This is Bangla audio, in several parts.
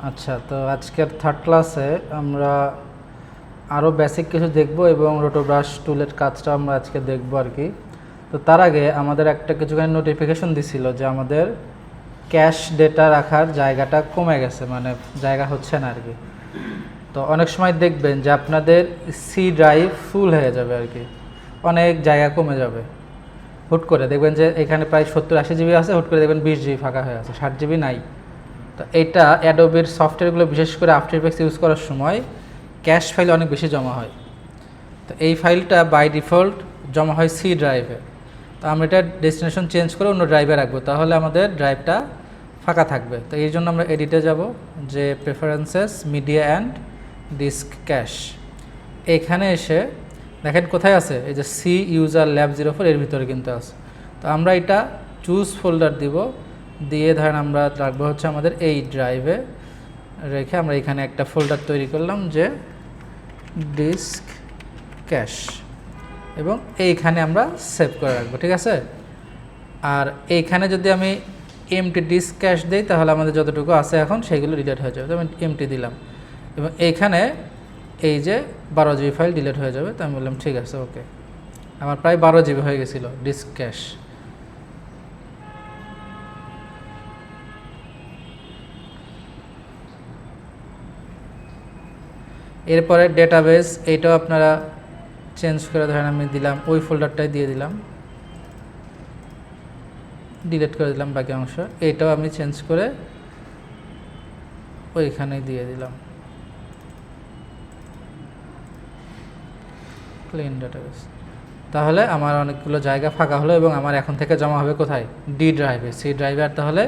আচ্ছা, তো আজকের থার্ড ক্লাসে আমরা আরও বেসিক কিছু দেখব এবং রোটোব্রাশ টুলের কাজটা আমরা আজকে দেখব আর কি। তো তার আগে আমাদের একটা কিছুখানি নোটিফিকেশন দিছিল যে আমাদের ক্যাশ ডেটা রাখার জায়গাটা কমে গেছে, মানে জায়গা হচ্ছে না আর কি। তো অনেক সময় দেখবেন যে আপনাদের সি ড্রাইভ ফুল হয়ে যাবে আর কি, অনেক জায়গা কমে যাবে। হুট করে দেখবেন যে এখানে প্রায় 70-80 জিবি আছে, হুট করে দেখবেন 20 জিবি ফাঁকা হয়ে আছে, 60 জিবি নাই। তো এটা অ্যাডোবের সফটওয়্যারগুলো বিশেষ করে আফটার ইফেক্টস ইউজ করার সময় ক্যাশ ফাইল অনেক বেশি জমা হয়। তো এই ফাইলটা বাই ডিফল্ট জমা হয় সি ড্রাইভে। তো আমরা এটা ডেস্টিনেশন চেঞ্জ করে অন্য ড্রাইভে রাখবো, তাহলে আমাদের ড্রাইভটা ফাঁকা থাকবে। তো এই জন্য আমরা এডিটে যাব, যে preferences, media and disk cache. এখানে এসে দেখেন কোথায় আছে, এই যে সি ইউজার ল্যাব 04 এর ভিতরে কিন্তু আছে। তো আমরা এটা চুজ ফোল্ডার দিব, দিয়ে ধরেন আমরা রাখবো হচ্ছে আমাদের এই ড্রাইভে রেখে আমরা এখানে একটা ফোল্ডার তৈরি করলাম যে ডিস্ক ক্যাশ, এবং এইখানে আমরা সেভ করে রাখবো, ঠিক আছে। আর এইখানে যদি আমি এমটি ডিস্ক ক্যাশ দিই তাহলে আমাদের যতটুকু আছে এখন সেইগুলো ডিলিট হয়ে যাবে। তো আমি এমটি দিলাম এবং এইখানে এই যে 12 জিবি ফাইল ডিলিট হয়ে যাবে। তো আমি বললাম ঠিক আছে, ওকে। আমার প্রায় 12 জিবি হয়ে গেছিলো ডিস্ক ক্যাশ। এরপরে ডেটাবেস, এইটাও আপনারা চেঞ্জ করে ধরেন আমি দিলাম ওই ফোল্ডারটাই দিয়ে দিলাম, ডিলিট করে দিলাম বাকি অংশ। এইটাও আমি চেঞ্জ করে ওইখানেই দিয়ে দিলাম, ক্লিন ডেটাবেস। তাহলে আমার অনেকগুলো জায়গা ফাঁকা হলো এবং আমার এখন থেকে জমা হবে কোথায়, ডি ড্রাইভে। সি ড্রাইভে আর তাহলে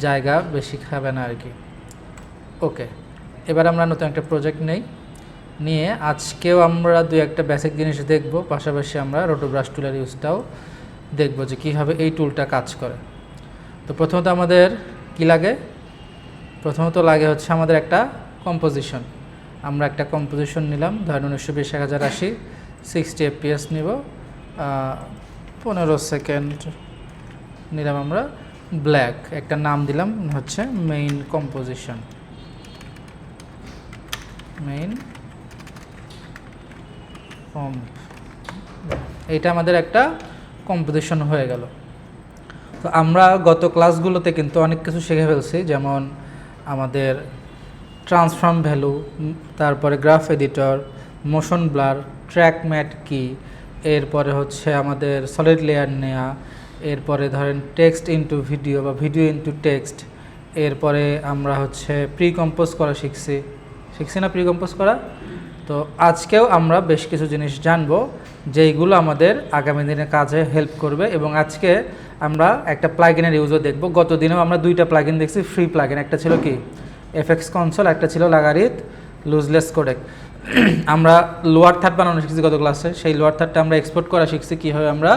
জায়গা বেশি খাবে না আর কি। ওকে, এবার আমরা নতুন একটা প্রজেক্ট নিয়ে আজকেও আমরা দুই একটা বেসিক জিনিস দেখব, পাশাপাশি আমরা রোটোব্রাশ টুলের ইউজটাও দেখব যে কীভাবে এই টুলটা কাজ করে। তো প্রথমত আমাদের কি লাগে, প্রথমত লাগে হচ্ছে আমাদের একটা কম্পোজিশন। আমরা একটা কম্পোজিশন নিলাম, ধরেন 1920x1080 60 fps নিব, 15 সেকেন্ড নিলাম আমরা, ব্ল্যাক, একটা নাম দিলাম হচ্ছে মেইন কম্পোজিশন, মেইন কম্প। এইটা আমাদের একটা কম্পোজিশন হয়ে গেল। তো আমরা গত ক্লাসগুলোতে কিন্তু অনেক কিছু শিখে ফেলছি, যেমন আমাদের ট্রান্সফর্ম ভ্যালু, তারপরে graph editor, motion blur, track matte কি, এরপরে হচ্ছে আমাদের সলিড লেয়ার নেওয়া, এরপরে ধরেন টেক্সট ইনটু ভিডিও বা ভিডিও ইনটু টেক্সট, এরপরে আমরা হচ্ছে প্রি কম্পোজ করা শিখছি না, প্রি কম্পোজ করা। তো আজকেও আমরা বেশ কিছু জিনিস জানবো যেইগুলো আমাদের আগামী দিনে কাজে হেল্প করবে। এবং আজকে আমরা একটা প্লাগইনের ইউজও দেখব। গত দিনেও আমরা দুইটা প্লাগইন দেখছি, ফ্রি প্লাগইন, একটা ছিল কি এফএক্স কনসোল, একটা ছিল লাগারিথ লুজলেস কোডেক। আমরা লোয়ার থার্ড বানানো শিখছি গত ক্লাসে, সেই লোয়ার থার্ডটা আমরা এক্সপোর্ট করা শিখছি কীভাবে আমরা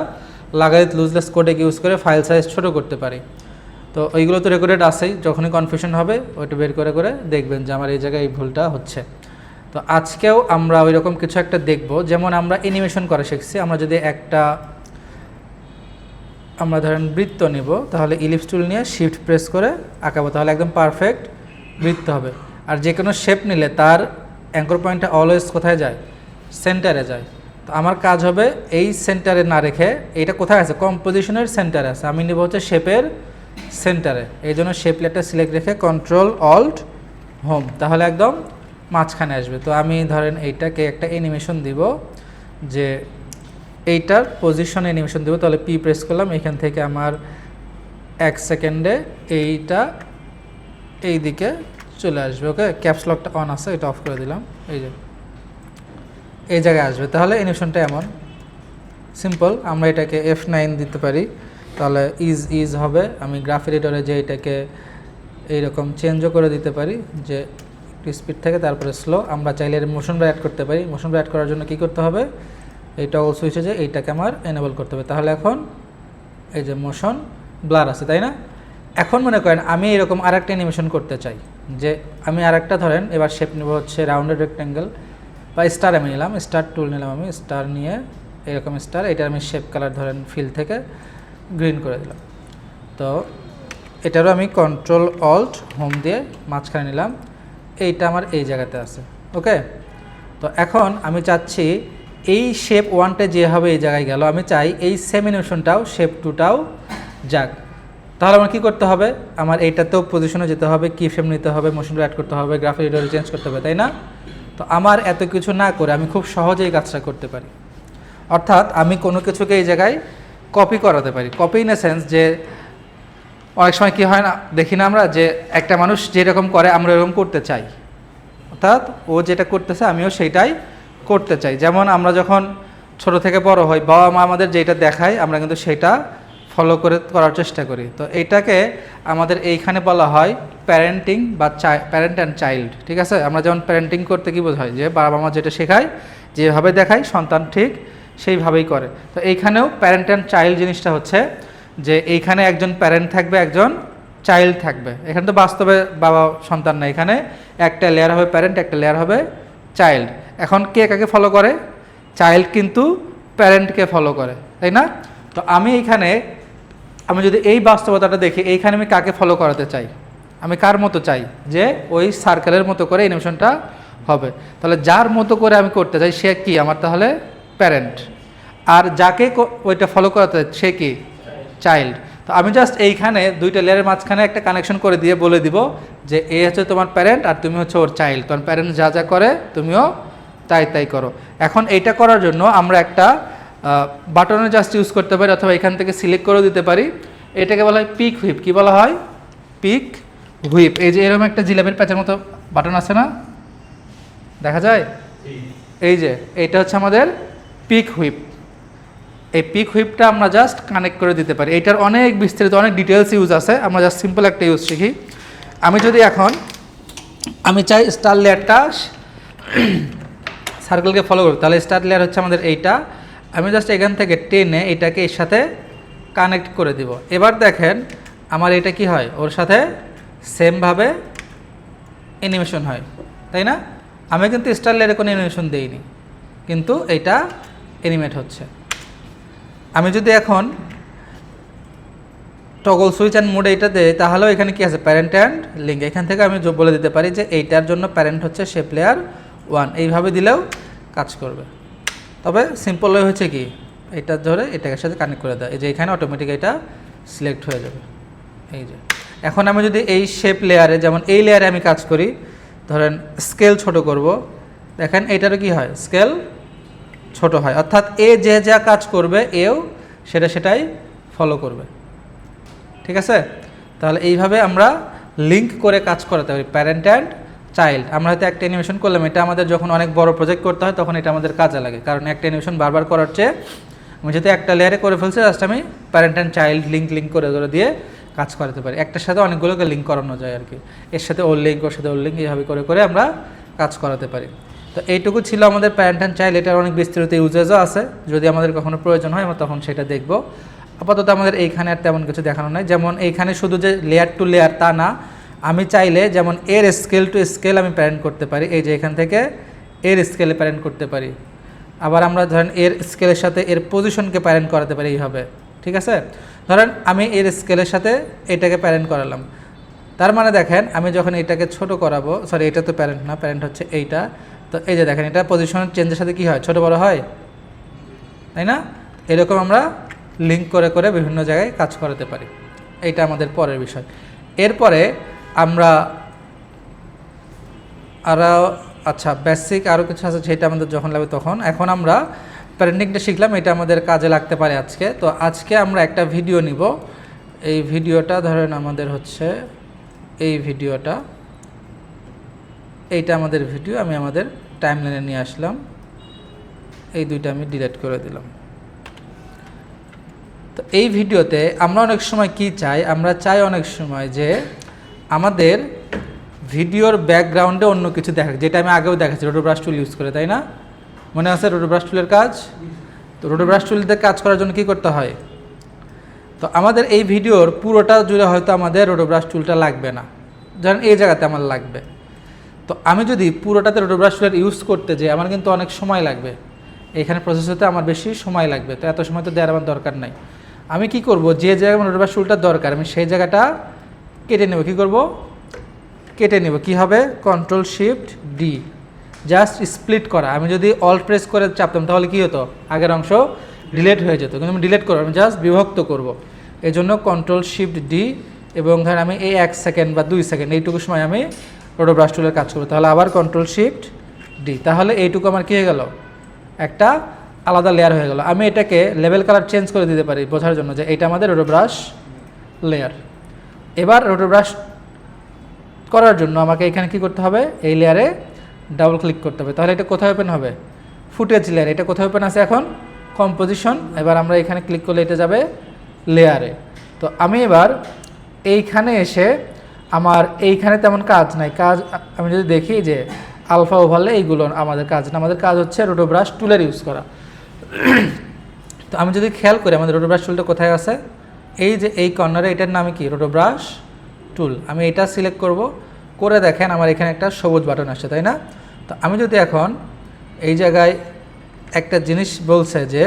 লাগারিথ লুজলেস কোডেক ইউজ করে ফাইল সাইজ ছোটো করতে পারি। তো ওইগুলো তো রেকর্ডেড আছেই, যখনই কনফিউশন হবে ওইটা বের করে দেখবেন যে আমার এই জায়গায় এই ভুলটা হচ্ছে। তো আজকেও আমরা ওই রকম কিছু একটা দেখব, যেমন আমরা অ্যানিমেশন করা শিখছি। আমরা যদি আমরা ধরেন বৃত্ত নিব, তাহলে ইলিপস টুল নিয়ে শিফট প্রেস করে আঁকাবো, তাহলে একদম পারফেক্ট বৃত্ত হবে। আর যে কোনো শেপ নিলে তার অ্যাঙ্কর পয়েন্টটা অলওয়েজ কোথায় যায়, সেন্টারে যায়। তো আমার কাজ হবে এই সেন্টারে না রেখে, এইটা কোথায় আছে, কম্পোজিশনের সেন্টারে আছে, আমি নিব হচ্ছে শেপের সেন্টারে। এই জন্য শেপ লেয়ারটা সিলেক্ট রেখে কন্ট্রোল অল্ট হোম, তাহলে একদম মাঝখানে আসবে। তো আমি ধরেন এইটাকে একটা অ্যানিমেশন দিব, যে এইটার পজিশন অ্যানিমেশন দিব, তাহলে পি প্রেস করলাম, এখান থেকে আমার 1 সেকেন্ডে এইটা এই দিকে চলে আসবে। ওকে, ক্যাপস লকটা অন আছে, এটা অফ করে দিলাম, এই যে এই জায়গায় আসবে। তাহলে অ্যানিমেশনটা এমন সিম্পল। আমরা এটাকে F9 দিতে পারি, তাহলে ইজ হবে। আমি গ্রাফ এডিটরে যে এটাকে এইরকম চেঞ্জও করে দিতে পারি, যে স্পিড থেকে তারপরে স্লো। আমরা চাইলে মোশন ব্লার অ্যাড করতে পারি। মোশন ব্লার অ্যাড করার জন্য কী করতে হবে, এইটা অল সুইচে যে এইটাকে আমার এনেবল করতে হবে। তাহলে এখন এই যে মোশন ব্লার আছে, তাই না। এখন মনে করেন আমি এরকম আরেকটা অ্যানিমেশন করতে চাই, যে আমি আরেকটা ধরেন এবার শেপ নেব হচ্ছে রাউন্ডেড রেক্ট্যাঙ্গেল বা স্টার। আমি নিলাম স্টার টুল, নিলাম আমি স্টার নিয়ে এরকম স্টার, এটা আমি শেপ কালার ধরেন ফিল থেকে গ্রিন করে দিলাম। তো এটারও আমি কন্ট্রোল অল্ট হোম দিয়ে মাঝখানে নিলাম, এইটা আমার এই জায়গাতে আছে। ওকে, তো এখন আমি চাচ্ছি এই শেপ 1টা যেভাবে এই জায়গায় গেল, আমি চাই এই সেম অ্যানিমেশনটাও শেপ 2টাও যাক। তাহলে আমার কী করতে হবে, আমার এইটাতেও পজিশনে যেতে হবে, কি ফ্রেম নিতে হবে, মোশন অ্যাড করতে হবে, গ্রাফিক এডিটর চেঞ্জ করতে হবে, তাই না? তো আমার এত কিছু না করে আমি খুব সহজেই কাজটা করতে পারি। অর্থাৎ আমি কোনো কিছুকে এই জায়গায় কপি করাতে পারি। কপি ইন এ সেন্স যে অনেক সময় কী হয় না, দেখি না আমরা যে একটা মানুষ যেরকম করে আমরা এরকম করতে চাই, অর্থাৎ ও যেটা করতেছে আমিও সেইটাই করতে চাই। যেমন আমরা যখন ছোট থেকে বড় হই, বাবা মা আমাদের যেটা দেখায় আমরা কিন্তু সেটা ফলো করে করার চেষ্টা করি। তো এইটাকে আমাদের এইখানে বলা হয় প্যারেন্টিং বা প্যারেন্ট অ্যান্ড চাইল্ড। ঠিক আছে, আমরা যেমন প্যারেন্টিং করতে কী বোঝায়, যে বাবা মা যেটা শেখায়, যেভাবে দেখায় সন্তান ঠিক সেইভাবেই করে। তো এইখানেও প্যারেন্ট অ্যান্ড চাইল্ড জিনিসটা হচ্ছে যে এইখানে একজন প্যারেন্ট থাকবে, একজন চাইল্ড থাকবে। এখানে তো বাস্তবে বাবা সন্তান না, এখানে একটা লেয়ার হবে প্যারেন্ট, একটা লেয়ার হবে চাইল্ড। এখন কে কাকে ফলো করে? চাইল্ড কিন্তু প্যারেন্টকে ফলো করে, তাই না? তো আমি এইখানে আমি যদি এই বাস্তবতাটা দেখি, এইখানে আমি কাকে ফলো করাতে চাই, আমি কার মতো চাই, যে ওই সার্কেলের মতো করে অ্যানিমেশনটা হবে। তাহলে যার মতো করে আমি করতে চাই সে কি আমার, তাহলে প্যারেন্ট। আর যাকে ওইটা ফলো করাতে সে কি, চাইল্ড। তো আমি জাস্ট এইখানে দুইটা লেয়ারের মাঝখানে একটা কানেকশন করে দিয়ে বলে দিব যে এ হচ্ছে তোমার প্যারেন্ট আর তুমি হচ্ছে ওর চাইল্ড। তোমার প্যারেন্ট যা যা করে তুমিও তাই তাই করো। এখন এইটা করার জন্য আমরা একটা বাটনে জাস্ট ইউজ করতে পারি, অথবা এখান থেকে সিলেক্ট করেও দিতে পারি। এটাকে বলা হয় পিক হুইপ। কী বলা হয়? Peak whip. এই যে এরকম একটা জিলাপির প্যাচের মতো বাটন আছে না, দেখা যায়? এই যে এইটা হচ্ছে আমাদের পিক হুইপ। এই পিক হুইপটা আমরা জাস্ট কানেক্ট করে দিতে পারি। এইটার অনেক বিস্তারিত অনেক ডিটেলস ইউজ আছে, আমরা জাস্ট সিম্পল একটা ইউজ শিখি। আমি যদি এখন আমি চাই স্টার লেয়ারটা সার্কেলকে ফলো করব, তাহলে স্টার লেয়ার হচ্ছে আমাদের এইটা। আমি জাস্ট এখান থেকে টেনে এটাকে এর সাথে কানেক্ট করে দিব। এবার দেখেন আমার এটা কি হয়, ওর সাথে সেমভাবে অ্যানিমেশন হয়, তাই না? আমি কিন্তু স্টার লেয়ারে কোনো অ্যানিমেশন দেইনি, কিন্তু এইটা অ্যানিমেট হচ্ছে। আমি যদি এখন টগল সুইচ অ্যান্ড মোড এইটা দেই, তাহলেও এখানে কি আছে, প্যারেন্ট অ্যান্ড লিঙ্ক। এখান থেকে আমি বলে দিতে পারি যে এইটার জন্য প্যারেন্ট হচ্ছে শেপ লেয়ার 1, এইভাবে দিলেও কাজ করবে। তবে সিম্পল ওয়ে হচ্ছে কি, এটা ধরে এটাকে সাথে কানেক্ট করে দেয়, এই যে এখানে অটোমেটিক এটা সিলেক্ট হয়ে যাবে। এই যে এখন আমি যদি এই শেপ লেয়ারে, যেমন এই লেয়ারে আমি কাজ করি, ধরেন স্কেল ছোট করব, দেখেন এইটারও কি হয়, স্কেল ছোট হয়। অর্থাৎ এ যে যা কাজ করবে এও সেটাই ফলো করবে। ঠিক আছে, তাহলে এইভাবে আমরা লিঙ্ক করে কাজ করাতে পারি প্যারেন্ট অ্যান্ড চাইল্ড। আমরা হয়তো একটা অ্যানিমেশন করলাম, এটা আমাদের যখন অনেক বড় প্রজেক্ট করতে হয় তখন এটা আমাদের কাজে লাগে, কারণ একটা অ্যানিমেশন বারবার করার চেয়ে আমি যেহেতু একটা লেয়ারে করে ফেলছি, জাস্ট আমি প্যারেন্ট অ্যান্ড চাইল্ড লিঙ্ক করে দিয়ে কাজ করাতে পারি। একটার সাথে অনেকগুলোকে লিঙ্ক করানো যায় আর কি, এর সাথে ওর লিঙ্ক, ওর সাথে ওর লিঙ্ক, এইভাবে করে আমরা কাজ করাতে পারি। তো এইটুকু ছিল আমাদের প্যারেন্ট অ্যান্ড চাইল্ড। এটার অনেক বিস্তৃত ইউজেসও আছে, যদি আমাদের কখনো প্রয়োজন হয় আমরা তখন সেটা দেখব। আপাতত আমাদের এইখানে আর তেমন কিছু দেখানো নাই। যেমন এইখানে শুধু যে লেয়ার টু লেয়ার তা না, আমি চাইলে যেমন এর স্কেল টু স্কেল আমি প্যারেন্ট করতে পারি, এই যে এখান থেকে এর স্কেলে প্যারেন্ট করতে পারি। আবার আমরা ধরেন এর স্কেলের সাথে এর পজিশনকে প্যারেন্ট করাতে পারি এইভাবে। ঠিক আছে, ধরেন আমি এর স্কেলের সাথে এটাকে প্যারেন্ট করালাম, তার মানে দেখেন আমি যখন এটাকে ছোট করাবো, সরি এটা তো প্যারেন্ট না, প্যারেন্ট হচ্ছে এইটা। তো এই যে দেখেন এটা পজিশন চেঞ্জের সাথে কি হয়, ছোট বড় হয়, তাই না? এরকম আমরা লিঙ্ক করে বিভিন্ন জায়গায় কাজ করাতে পারি। এইটা আমাদের পরের বিষয়। এরপরে আমরা আচ্ছা বেসিক আরও কিছু আছে, সেটা আমাদের যখন লাগবে তখন। এখন আমরা প্যারেন্টিংটা শিখলাম, এটা আমাদের কাজে লাগতে পারে আজকে। তো আজকে আমরা একটা ভিডিও নিব। এই ভিডিওটা ধরেন আমাদের হচ্ছে এই ভিডিওটা, এইটা আমাদের ভিডিও, আমি আমাদের টাইমলাইনে নিয়ে আসলাম, এই দুইটা আমি ডিলিট করে দিলাম। তো এই ভিডিওতে আমরা অনেক সময় কি চাই, আমরা চাই অনেক সময় যে আমাদের ভিডিওর ব্যাকগ্রাউন্ডে অন্য কিছু দেখা, যেটা আমি আগেও দেখাচ্ছি রোটো ব্রাশ টুল ইউজ করে, তাই না? মনে আছে রোটো ব্রাশ টুলের কাজ? তো রোটো ব্রাশ টুলতে কাজ করার জন্য কী করতে হয়, তো আমাদের এই ভিডিওর পুরোটা জুড়ে হয়তো আমাদের রোটো ব্রাশ টুলটা লাগবে না, ধরেন এই জায়গাতে আমার লাগবে। তো আমি যদি পুরোটাতে রোটো ব্রাশ টুলের ইউজ করতে যাই আমার কিন্তু অনেক সময় লাগবে, এখানে প্রসেস হতে আমার বেশি সময় লাগবে। তো এত সময় তো দেওয়ার আমার দরকার নাই। আমি কি করব, যে জায়গায় রোটো ব্রাশ টুলটা দরকার আমি সেই জায়গাটা কেটে নেব। কী করব? কেটে নেব। কী হবে? Control shift D, just split করা। আমি যদি অল্ট প্রেস করে চাপতাম তাহলে কী হতো? আগের অংশ ডিলেট হয়ে যেত, কিন্তু আমি ডিলেট করবো, আমি জাস্ট বিভক্ত করব। এই জন্য কন্ট্রোল শিফট ডি, এবং ধরেন আমি এই 1 সেকেন্ড বা 2 সেকেন্ড এইটুকু সময় আমি রোটো ব্রাশ টুলের কাজ করবো। তাহলে আবার কন্ট্রোল শিফট ডি, তাহলে এইটুকু আমার কী হয়ে গেল? একটা আলাদা লেয়ার হয়ে গেল। আমি এটাকে লেভেল কালার চেঞ্জ করে দিতে পারি বোঝার জন্য যে এটা আমাদের রোটো ব্রাশ লেয়ার। এবার রোটো ব্রাশ করার জন্য আমাকে এখানে কি করতে হবে? এই লেয়ারে ডাবল ক্লিক করতে হবে। তাহলে এটা কোথায় ওপেন হবে? Footage layer. এটা কোথায় ওপেন আছে এখন? কম্পোজিশন। এবার আমরা এখানে ক্লিক করলে এটা যাবে লেয়ারে। তো আমি এবার এইখানে এসে, আমার এইখানে তেমন কাজ নাই, কাজ আমি যদি দেখি যে আলফা ওভারলে, এইগুলো আমাদের কাজ না, আমাদের কাজ হচ্ছে রোটো ব্রাশ টুলের ইউজ করা। তো আমি যদি খেয়াল করি আমাদের রোটো ব্রাশ টুলটা কোথায় আছে, এই যে এই কর্নারে, এটার নামে কি? রোটো ব্রাশ টুল। আমি এটা সিলেক্ট করব, করে দেখেন আমার এখানে একটা সবুজ বাটন আসছে, তাই না? তো আমি যদি এখন এই জায়গায় একটা জিনিস বলছে যে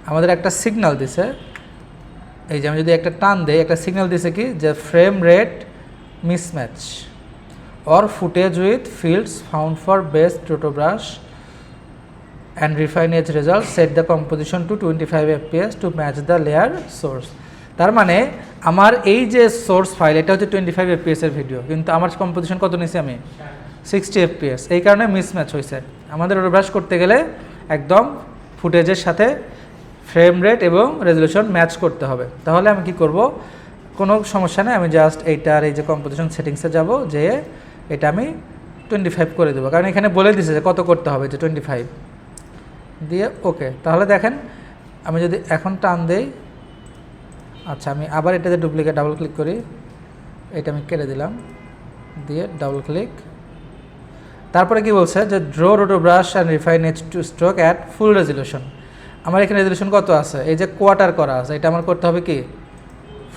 আমাদের একটা সিগন্যাল দিছে, এই যে আমি যদি একটা টান দেই, একটা সিগন্যাল দিছে কি, যে frame rate mismatch or footage with fields found for best roto brush and refine edge result, set the composition to 25 fps to match the layer source। তার মানে আমার এই যে সোর্স ফাইল, এটা হচ্ছে 25 fps এর ভিডিও, কিন্তু আমার কম্পোজিশন কত নিয়েছি আমি? 60 fps। এই কারণে মিসম্যাচ হয়েছে। আমাদের রোটো ব্রাশ করতে গেলে একদম ফুটেজের সাথে ফ্রেম রেট এবং রেজলিউশন ম্যাচ করতে হবে। তাহলে আমি কি করব? কোনো সমস্যা নেই, আমি জাস্ট এইটার এই যে কম্পোজিশন সেটিংসে যাব, যে এটা আমি 25 করে দেবো, কারণ এখানে বলে দিছে যে কত করতে হবে, যে 25 দিয়ে ওকে। তাহলে দেখেন আমি যদি এখন টান দেই, আচ্ছা আমি আবার এটাতে ডুপ্লিকেট ডাবল ক্লিক করি, এটা আমি কেটে দিলাম, দিয়ে ডাবল ক্লিক। তারপরে কি বলছে যে draw roto brush and refine edge to stroke at full resolution. আমার এখানে রেজলিউশন কত আছে? এই যে কোয়ার্টার করা আছে, এটা আমার করতে হবে কি?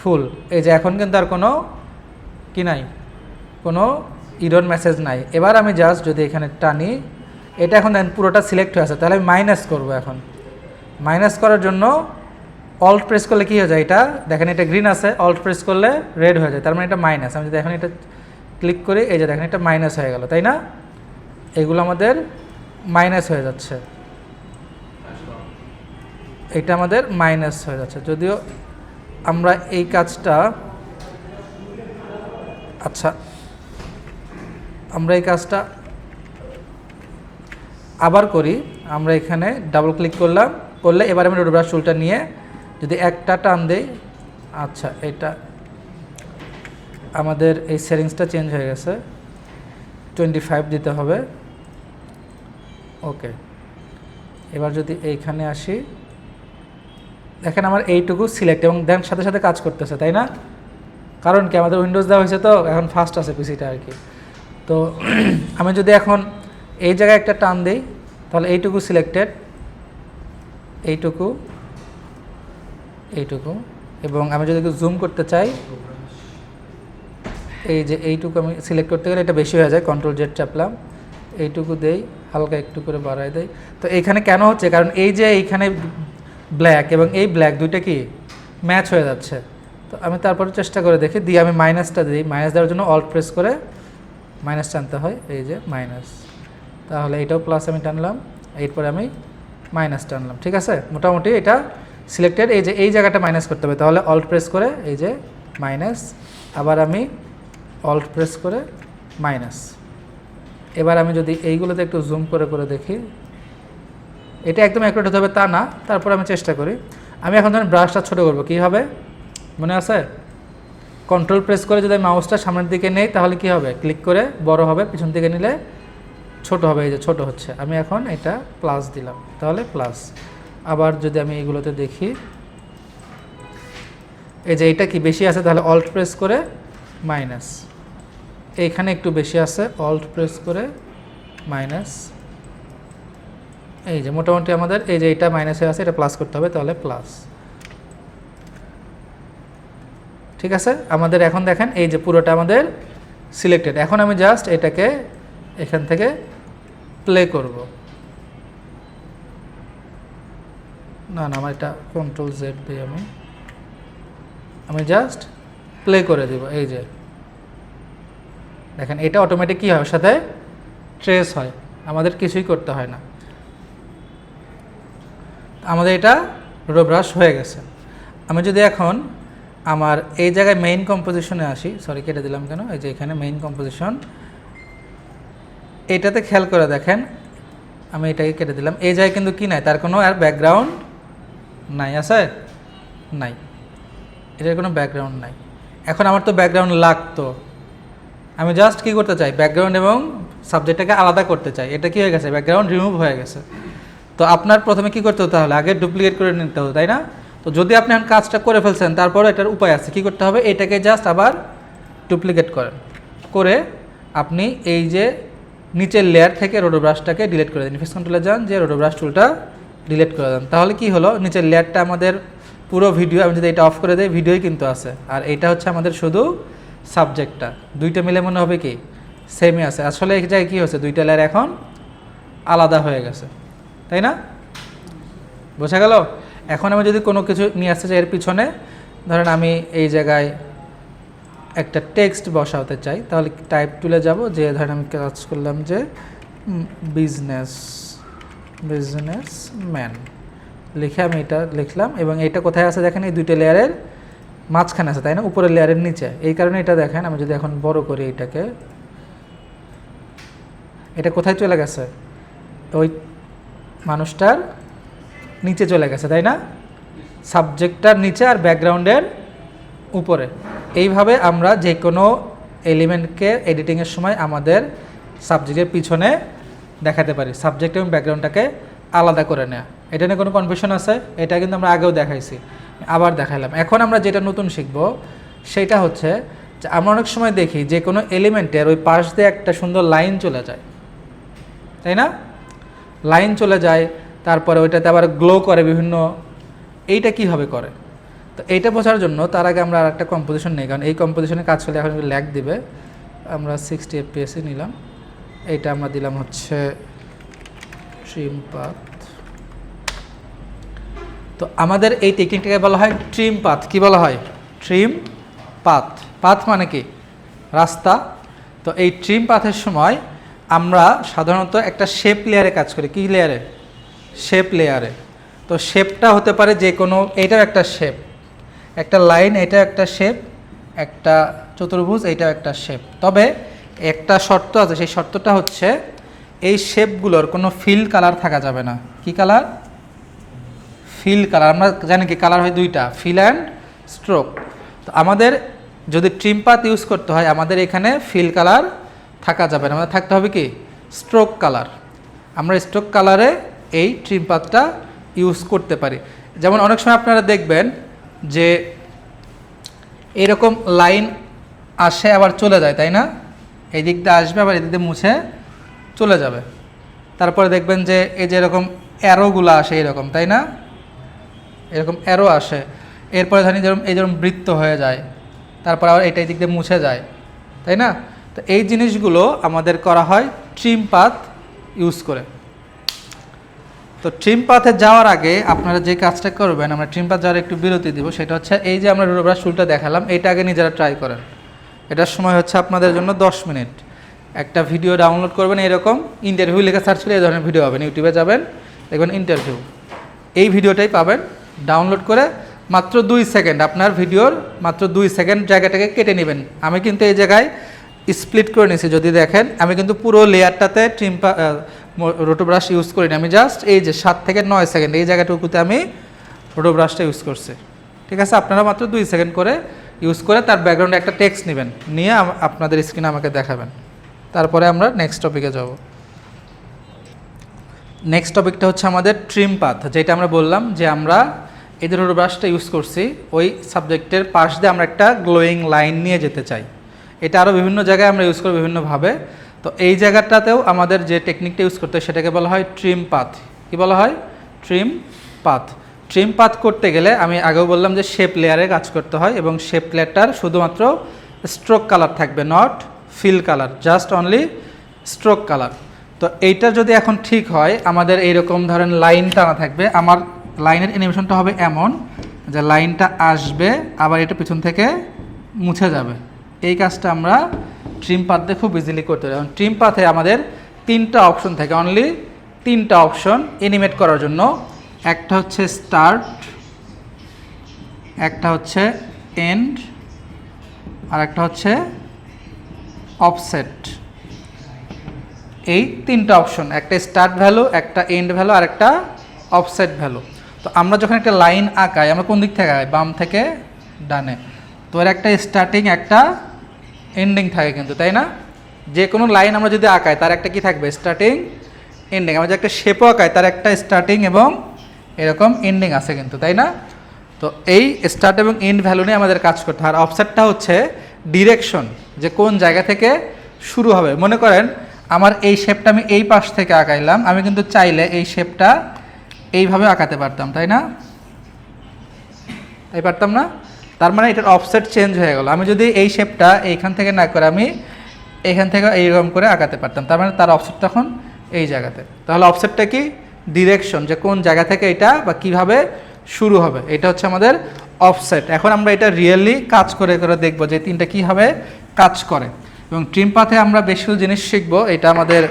ফুল। এই যে এখন কিন্তু আর কোনো কি নাই, কোনো ইরর মেসেজ নাই। এবার আমি জাস্ট যদি এখানে টানি, এটা এখন দেন পুরোটা সিলেক্ট হয়ে আছে, তাহলে আমি মাইনাস করবো। এখন মাইনাস করার জন্য অল্ট প্রেস করলে কী হয়ে যায়? এটা দেখেন, এটা গ্রিন আছে, অল্ট প্রেস করলে রেড হয়ে যায়, তার মানে এটা মাইনাস। আমি যদি এখন এটা ক্লিক করি, এই যে দেখেন এটা মাইনাস হয়ে গেল, তাই না? এগুলো আমাদের মাইনাস হয়ে যাচ্ছে, এটা আমাদের মাইনাস হয়ে যাচ্ছে। যদিও আমরা এই কাজটা, আচ্ছা আমরা এই কাজটা আবার করি। আমরা এখানে ডাবল ক্লিক করলাম, করলে এবার আমি রোটো ব্রাশ টুলটা নিয়ে যদি একটা টান দেই, আচ্ছা এটা আমাদের এই সেটিংসটা চেঞ্জ হয়ে গেছে, 25 দিতে হবে। ওকে, এবার যদি এইখানে আসি, দেখেন আমার এইটুকু সিলেক্ট, এবং দেন সাথে সাথে কাজ করতেছে, তাই না? কারণ কি, আমাদের উইন্ডোজ দেওয়া হয়েছে তো এখন ফাস্ট আছে পিসিটা আর কি। তো আমি যদি এখন এই জায়গায় একটা টান দিই, তাহলে এইটুকু সিলেক্টেড, এইটুকু, এইটুকু, এবং আমি যদি জুম করতে চাই, এই যে এইটুকু আমি সিলেক্ট করতে গেলে এটা বেশি হয়ে যায়, কন্ট্রোল জেড চাপলাম, এইটুকু দেই, হালকা একটু করে বাড়াই দেই। তো এইখানে কেন হচ্ছে? কারণ এই যে এইখানে ব্ল্যাক এবং এই ব্ল্যাক দুইটা কি ম্যাচ হয়ে যাচ্ছে। তো আমি তারপরে চেষ্টা করে দেখি, দিয়ে আমি মাইনাসটা দিই। মাইনাস দেওয়ার জন্য অল্ট প্রেস করে মাইনাস টানতে হয়, এই যে মাইনাস। তাহলে এইটাও প্লাস আমি টানলাম, এরপরে আমি মাইনাস টানলাম, ঠিক আছে? মোটামুটি এটা সিলেক্টেড। এই যে এই জায়গাটা মাইনাস করতে হবে, তাহলে অল্ট প্রেস করে এই যে মাইনাস, আবার আমি অল্ট প্রেস করে মাইনাস। এবার আমি যদি এইগুলোতে একটু জুম করে করে দেখি, এটা একদম অ্যাকুরেট হতে হবে তা না, তারপর আমি চেষ্টা করি। আমি এখন যখন ব্রাশটা ছোটো করবো, কী হবে মনে আছে? কন্ট্রোল প্রেস করে যদি মাউসটা সামনের দিকে নেই, তাহলে কি হবে? ক্লিক করে বড় হবে, পিছন দিকে নিলে ছোট হবে, এই যে ছোট হচ্ছে। আমি এখন এটা প্লাস দিলাম, তাহলে প্লাস। আবার যদি আমি এইগুলোতে দেখি, এই যে এটা কি বেশি আছে, তাহলে অল্ট প্রেস করে মাইনাস। এইখানে একটু বেশি আছে, অল্ট প্রেস করে মাইনাস। এই যে মোটামুটি আমাদের এই যে এটা মাইনাসে আছে, এটা প্লাস করতে হবে, তাহলে প্লাস। ঠিক আছে, আমাদের এখন দেখেন এই যে পুরোটা আমাদের সিলেক্টেড। এখন আমি জাস্ট এটাকে এখান থেকে প্লে করব। না না, আমার এটা কন্ট্রোল জেড দিই, আমি জাস্ট প্লে করে দিব। এই যে দেখেন এটা অটোমেটিক কী হয়, ওর সাথে ট্রেস হয়, আমাদের কিছুই করতে হয় না। আমাদের এটা রোডো ব্রাশ হয়ে গেছে। আমি যদি এখন আমার এই জায়গায় মেইন কম্পোজিশনে আসি, সরি কেটে দিলাম কেন, এই যে এখানে মেইন কম্পোজিশন, এইটাতে খেয়াল করে দেখেন আমি এটাকে কেটে দিলাম। এই জায়গায় কিন্তু কি নাই, তার কোনো আর ব্যাকগ্রাউন্ড নাই, আছে নাই, এটার কোনো ব্যাকগ্রাউন্ড নাই। এখন আমার তো ব্যাকগ্রাউন্ড লাগতো, আমি জাস্ট কী করতে চাই, ব্যাকগ্রাউন্ড এবং সাবজেক্টটাকে আলাদা করতে চাই। এটা কি হয়ে গেছে, ব্যাকগ্রাউন্ড রিমুভ হয়ে গেছে। তো আপনার প্রথমে কি করতে হতো, তাহলে আগে ডুপ্লিকেট করে নিতে হতো, তাই না? তো যদি আপনি এখন কাজটা করে ফেলছেন, তারপরে এটার উপায় আছে, কি করতে হবে, এটাকে জাস্ট আবার ডুপ্লিকেট করেন, করে আপনি এই যে নিচের লেয়ার থেকে রোডো ব্রাশটাকে ডিলিট করে দিন। ইফেক্টস কন্ট্রোলে যান, যে রোডো ব্রাশ টুলটা ডিলিট করে দেন। তাহলে কি হলো, নিচের লেয়ারটা আমাদের পুরো ভিডিও, আমি যদি এটা অফ করে দিই ভিডিওই কিন্তু আছে, আর এটা হচ্ছে আমাদের শুধু সাবজেক্টটা। দুইটা মিলে মনে হবে কি সেমই আছে, আসলে এই জায়গায় কী হচ্ছে, দুইটা লেয়ার এখন আলাদা হয়ে গেছে, তাই না? বোঝা গেল? এখন আমি যদি কোনো কিছু নিয়ে আসতে চাই এর পিছনে, ধরেন আমি এই জায়গায় একটা টেক্সট বসাতে চাই, তাহলে টাইপ টুলে যাব, যে ধরেন আমি কাজ করলাম যে বিজনেসম্যান লিখে আমি এটা লিখলাম, এবং এটা কোথায় আছে দেখেন, এই দুইটা লেয়ারের মাঝখানে আছে, তাই না, উপরের লেয়ারের নিচে। এই কারণে এটা দেখেন, আমি যদি এখন বড় করি এটাকে, এটা কোথায় চলে গেছে, ওই মানুষটার নিচে চলে গেছে, তাই না, সাবজেক্টটার নিচে আর ব্যাকগ্রাউন্ডের উপরে। এইভাবে আমরা যে কোনো এলিমেন্টকে এডিটিংয়ের সময় আমাদের সাবজেক্টের পিছনে দেখাতে পারি, সাবজেক্ট এবং ব্যাকগ্রাউন্ডটাকে আলাদা করে নেওয়া। এটা নিয়ে কোনো কনফিউশন আছে? এটা কিন্তু আমরা আগেও দেখাইছি, আবার দেখাইলাম। এখন আমরা যেটা নতুন শিখব সেটা হচ্ছে যে আমরা অনেক সময় দেখি যে কোনো এলিমেন্টের ওই পাশ দিয়ে একটা সুন্দর লাইন চলে যায়, তাই না, লাইন চলে যায়, তারপরে ওইটাতে আবার গ্লো করে বিভিন্ন, এইটা কীভাবে করে। তো এইটা বোঝার জন্য তার আগে আমরা আর একটা কম্পোজিশন নেই, কারণ এই কম্পোজিশনে কাজ করলে এখন ল্যাগ দিবে। আমরা 60 FPS নিলাম, এইটা আমরা দিলাম হচ্ছে ট্রিম পাথ। তো আমাদের এই টেকনিকটাকে বলা হয় ট্রিম পাথ। কি বলা হয়? Trim path. পাথ মানে কি? রাস্তা। তো এই ট্রিম পাথের সময় আমরা সাধারণত একটা শেপ লেয়ারে কাজ করি। কি লেয়ারে? শেপ লেয়ারে। তো শেপটা হতে পারে যে কোনো, এইটাও একটা শেপ, একটা লাইন, এটা একটা শেপ, একটা চতুর্ভুজ, এইটাও একটা শেপ। তবে একটা শর্ত আছে, সেই শর্তটা হচ্ছে এই শেপগুলোর কোনো ফিল কালার থাকা যাবে না। কি কালার? Fill colour. আমরা জানি কি কালার হয় দুইটা, ফিল অ্যান্ড স্ট্রোক। তো আমাদের যদি ট্রিম পাথ ইউজ করতে হয়, আমাদের এখানে ফিল কালার থাকা যাবে না, আমাদের থাকতে হবে কি স্ট্রোক কালার। আমরা স্ট্রোক কালারে এই ট্রিম পাথটা ইউজ করতে পারি। যেমন অনেক সময় আপনারা দেখবেন যে এরকম লাইন আসে আবার চলে যায়, তাই না, এই দিকটা আসবে আবার এদিকে মুছে চলে যাবে। তারপরে দেখবেন যে এই যে এরকম অ্যারোগুলো আসে এরকম, তাই না, এরকম অ্যারো আসে। এরপরে ধরেন যেরকম বৃত্ত হয়ে যায়, তারপর আবার এটা এই দিক দিয়ে মুছে যায়, তাই না। তো এই জিনিসগুলো আমাদের করা হয় ট্রিম পাথ ইউজ করে। তো ট্রিম পাথে যাওয়ার আগে আপনারা যে কাজটা করবেন, আমরা ট্রিম পাথ যাওয়ার একটু বিরতি দিব, সেটা হচ্ছে এই যে আমরা রোডো ব্রাশ টুলটা দেখালাম, এটা আগে নিজেরা ট্রাই করেন। এটার সময় হচ্ছে আপনাদের জন্য 10 মিনিট। একটা ভিডিও ডাউনলোড করবেন, এরকম ইন্টারভিউ লেখা সার্চ করলে এই ধরনের ভিডিও পাবেন, ইউটিউবে যাবেন দেখবেন ইন্টারভিউ, এই ভিডিওটাই পাবেন। ডাউনলোড করে মাত্র 2 সেকেন্ড, আপনার ভিডিওর মাত্র 2 সেকেন্ড জায়গাটাকে কেটে নেবেন। আমি কিন্তু এই জায়গায় স্প্লিট করে নিয়েছি, যদি দেখেন আমি কিন্তু পুরো লেয়ারটাতে রোটো ব্রাশ ইউজ করিনি, আমি জাস্ট এই যে 7 থেকে 9 সেকেন্ড এই জায়গাটুকুতে আমি রোটো ব্রাশটা ইউজ করছি। ঠিক আছে, আপনারা মাত্র 2 সেকেন্ড করে ইউজ করে তার ব্যাকগ্রাউন্ডে একটা টেক্সট নেবেন, নিয়ে আপনাদের স্ক্রিনে আমাকে দেখাবেন। তারপরে আমরা নেক্সট টপিকে যাব। নেক্সট টপিকটা হচ্ছে আমাদের ট্রিম পাথ, যেটা আমরা বললাম যে আমরা এই যে রোটো ব্রাশটা ইউজ করছি, ওই সাবজেক্টের পাশ দিয়ে আমরা একটা গ্লোয়িং লাইন নিয়ে যেতে চাই। এটা আরও বিভিন্ন জায়গায় আমরা ইউজ করি বিভিন্নভাবে। তো এই জায়গাটাতেও আমাদের যে টেকনিকটা ইউজ করতে হয় সেটাকে বলা হয় ট্রিম পাথ। কি বলা হয়? Trim path. ট্রিম পাথ করতে গেলে আমি আগেও বললাম যে শেপ লেয়ারে কাজ করতে হয়, এবং শেপ লেয়ারটার শুধুমাত্র স্ট্রোক কালার থাকবে, not fill colour, just only stroke colour. তো এইটা যদি এখন ঠিক হয়, আমাদের এইরকম ধরেন লাইন টানা থাকবে। আমার লাইনের অ্যানিমেশনটা হবে এমন যে লাইনটা আসবে, আবার এটা পিছন থেকে মুছে যাবে। এই কাজটা আমরা ট্রিম পাথ দিয়ে খুব ইজিলি করতে পারি। এবং ট্রিম পাথে আমাদের 3টা অপশন থাকে, অনলি 3টা অপশন এনিমেট করার জন্য। একটা হচ্ছে স্টার্ট, একটা হচ্ছে এন্ড, আর একটা হচ্ছে অফসেট। এই 3টা অপশন, একটা স্টার্ট ভ্যালু, একটা এন্ড ভ্যালু, আর একটা অফসেট ভ্যালু। তো আমরা যখন একটা লাইন আঁকাই, আমরা কোন দিক থেকে আঁকাই? বাম থেকে ডানে। তো এর একটা স্টার্টিং, একটা এন্ডিং থাকে কিন্তু, তাই না? যে কোনো লাইন আমরা যদি আঁকাই তার একটা কি থাকবে? Starting, ending. আমরা যে একটা শেপও আঁকাই তার একটা স্টার্টিং এবং এরকম এন্ডিং আছে কিন্তু, তাই না? তো এই স্টার্ট এবং এন্ড ভ্যালু নিয়ে আমাদের কাজ করতে হয়। আর অফসেটটা হচ্ছে ডিরেকশন, যে কোন জায়গা থেকে শুরু হবে। মনে করেন আমার এই শেপটা আমি এই পাশ থেকে আঁকাইলাম, আমি কিন্তু চাইলে এই শেপটা এইভাবে আঁকাতে পারতাম, তাই না? তাই পারতাম না? তার মানে এটার অফসেট চেঞ্জ হয়ে গেল। আমি যদি এই শেপটা এইখান থেকে না করে আমি এখান থেকে এইরকম করে আঁকাতে পারতাম, তার মানে তার অফসেট তখন এই জায়গাতে। তাহলে অফসেটটা কি? ডিরেকশন, যে কোন জায়গা থেকে এটা বা কিভাবে শুরু হবে, এটা হচ্ছে আমাদের অফসেট। এখন আমরা এটা রিয়েলি কাজ করে করে দেখব যে 3টা কীভাবে কাজ করে। এবং ট্রিম পাথে আমরা বেশ কিছু জিনিস শিখব, এটা আমাদের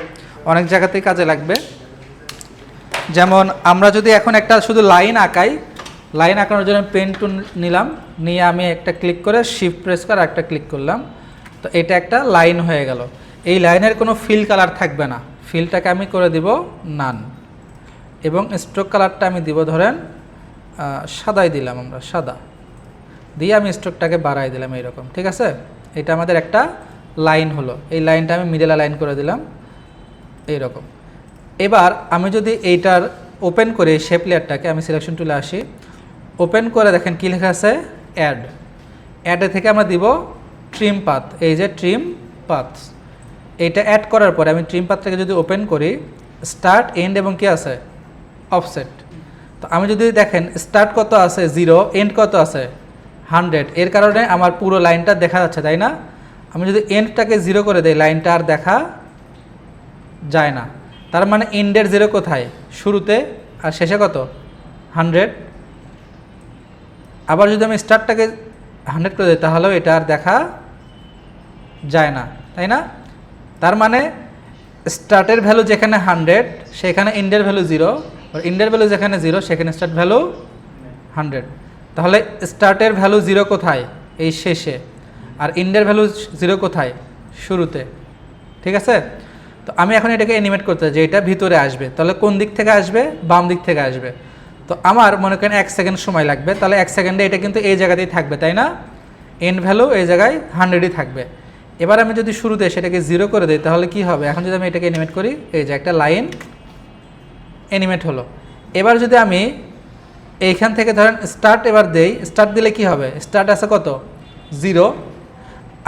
অনেক জায়গাতেই কাজে লাগবে। যেমন আমরা যদি এখন একটা শুধু লাইন আঁকাই, লাইন আঁকানোর জন্য পেন টুল নিলাম, নিয়ে আমি একটা ক্লিক করে শিফট প্রেস করে একটা ক্লিক করলাম, তো এটা একটা লাইন হয়ে গেল। এই লাইনের কোনো ফিল কালার থাকবে না, ফিলটাকে আমি করে দিব নান। এবং স্ট্রোক কালারটা আমি দিব ধরেন সাদাই দিলাম, আমরা সাদা দিয়ে আমি স্ট্রোকটাকে বাড়াই দিলাম এইরকম, ঠিক আছে? এটা আমাদের একটা লাইন হলো। এই লাইনটা আমি মিডলে লাইন করে দিলাম এইরকম। এবার আমি যদি এইটার ওপেন করে শেপ লেয়ারটাকে, আমি সিলেকশন টুলে আসি, ওপেন করে দেখেন কী লেখা আছে? অ্যাড। অ্যাডে থেকে আমরা দিব ট্রিম পাথ, এই যে ট্রিম পাথ। এইটা অ্যাড করার পরে আমি ট্রিম পাথটাকে যদি ওপেন করি, স্টার্ট, এন্ড এবং কি আছে? অফসেট। তো আমি যদি দেখেন স্টার্ট কত আছে? 0, এন্ড কত আছে? 100। এর কারণে আমার পুরো লাইনটা দেখা যাচ্ছে, তাই না? আমি যদি এন্ডটাকে 0 করে দেই, লাইনটা আর দেখা যায় না। তার মানে এন্ডের 0 কোথায়? শুরুতে, আর শেষে কত? 100। আবার যদি আমি স্টার্টটাকে 100 করে দিই, তাহলেও এটা আর দেখা যায় না, তাই না? তার মানে স্টার্টের ভ্যালু যেখানে 100 সেখানে এন্ডের ভ্যালু 0, আর এন্ডের ভ্যালু যেখানে 0 সেখানে স্টার্ট ভ্যালু 100। তাহলে স্টার্টের ভ্যালু 0 কোথায়? এই শেষে। আর এন্ডের ভ্যালু 0 কোথায়? শুরুতে, ঠিক আছে? তো আমি এখন এটাকে অ্যানিমেট করতে চাই যে এটা ভিতরে আসবে, তাহলে কোন দিক থেকে আসবে? বাম দিক থেকে আসবে। তো আমার মনে করেন 1 সেকেন্ড সময় লাগবে, তাহলে 1 সেকেন্ডে এটা কিন্তু এই জায়গাতেই থাকবে, তাই না? এন্ড ভ্যালু এই জায়গায় 100ই থাকবে। এবার আমি যদি শুরুতে সেটাকে 0 করে দিই, তাহলে কি হবে? এখন যদি আমি এটাকে অ্যানিমেট করি, এই যে একটা লাইন অ্যানিমেট হলো। এবার যদি আমি এইখান থেকে ধরেন স্টার্ট এবার দেই, স্টার্ট দিলে কি হবে? স্টার্ট আছে কত? 0।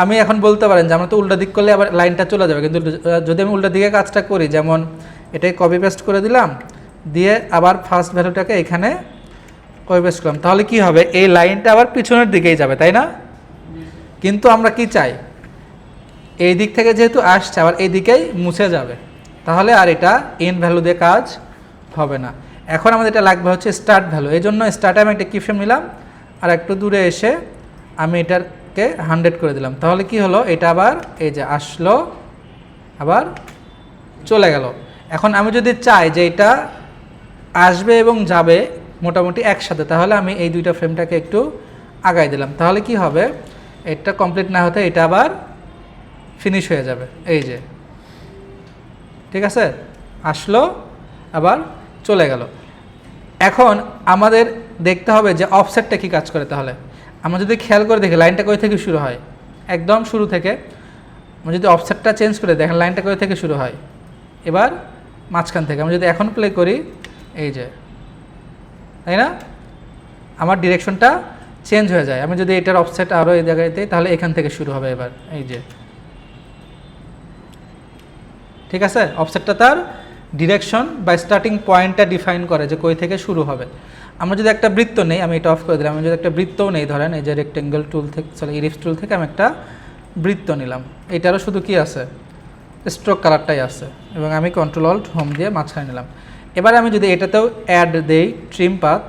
আমি এখন বলতে পারেন যে আমরা তো উল্টা দিক করলে আবার লাইনটা চলে যাবে, কিন্তু যদি আমি উল্টা দিকে কাজটা করি, যেমন এটাকে কপি পেস্ট করে দিলাম, দিয়ে আবার ফার্স্ট ভ্যালুটাকে এখানে কপি পেস্ট করলাম, তাহলে কি হবে? এই লাইনটা আবার পিছনের দিকেই যাবে, তাই না? কিন্তু আমরা কি চাই? এই দিক থেকে যেহেতু আসছে, আবার এই দিকেই মুছে যাবে, তাহলে আর এটা এন্ড ভ্যালু দিয়ে কাজ হবে না। এখন আমাদের এটা লাগবে হচ্ছে স্টার্ট ভ্যালু। এই জন্য স্টার্টে আমি একটা কিফ্রেম নিলাম, আর একটু দূরে এসে আমি এটাকে 100 করে দিলাম, তাহলে কি হলো? এটা আবার এই যে আসলো, আবার চলে গেল। এখন আমি যদি চাই যে এটা আসবে এবং যাবে মোটামুটি একসাথে, তাহলে আমি এই দুইটা ফ্রেমটাকে একটু আগাই দিলাম, তাহলে কি হবে? এটা কমপ্লিট না হতে এটা আবার ফিনিশ হয়ে যাবে, এই যে, ঠিক আছে? আসলো আবার চলে গেল। এখন আমাদের দেখতে হবে যে অফসেটটা কি কাজ করে। তাহলে আমরা যদি খেয়াল করে দেখি লাইনটা কই থেকে শুরু হয়? একদম শুরু থেকে। আমরা যদি অফসেটটা চেঞ্জ করে দেখেন লাইনটা কই থেকে শুরু হয়? এবার মাঝখান থেকে। আমি যদি এখন প্লে করি, এই যে, তাই না? আমার ডিরেকশনটা চেঞ্জ হয়ে যায়। আমি যদি এটার অফসেট আরও এই জায়গায় দিই, তাহলে এখান থেকে শুরু হবে এবার, এই যে, ঠিক আছে? অফসেটটা তার ডিরেকশন বা স্টার্টিং পয়েন্টটা ডিফাইন করে যে কই থেকে শুরু হবে। আমরা যদি একটা বৃত্ত নেই, আমি এটা অফ করে দিলাম, আমি যদি একটা বৃত্তও নেই, ধরেন এই যে রেক্টেঙ্গেল টুল থেকে, ইলিপস টুল থেকে আমি একটা বৃত্ত নিলাম, এটারও শুধু কি আছে? স্ট্রোক কালারটাই আছে, এবং আমি কন্ট্রোল অল্ট হোম দিয়ে মাঝখানে নিলাম। এবারে আমি যদি এটাতেও অ্যাড দেই ট্রিম পাথ,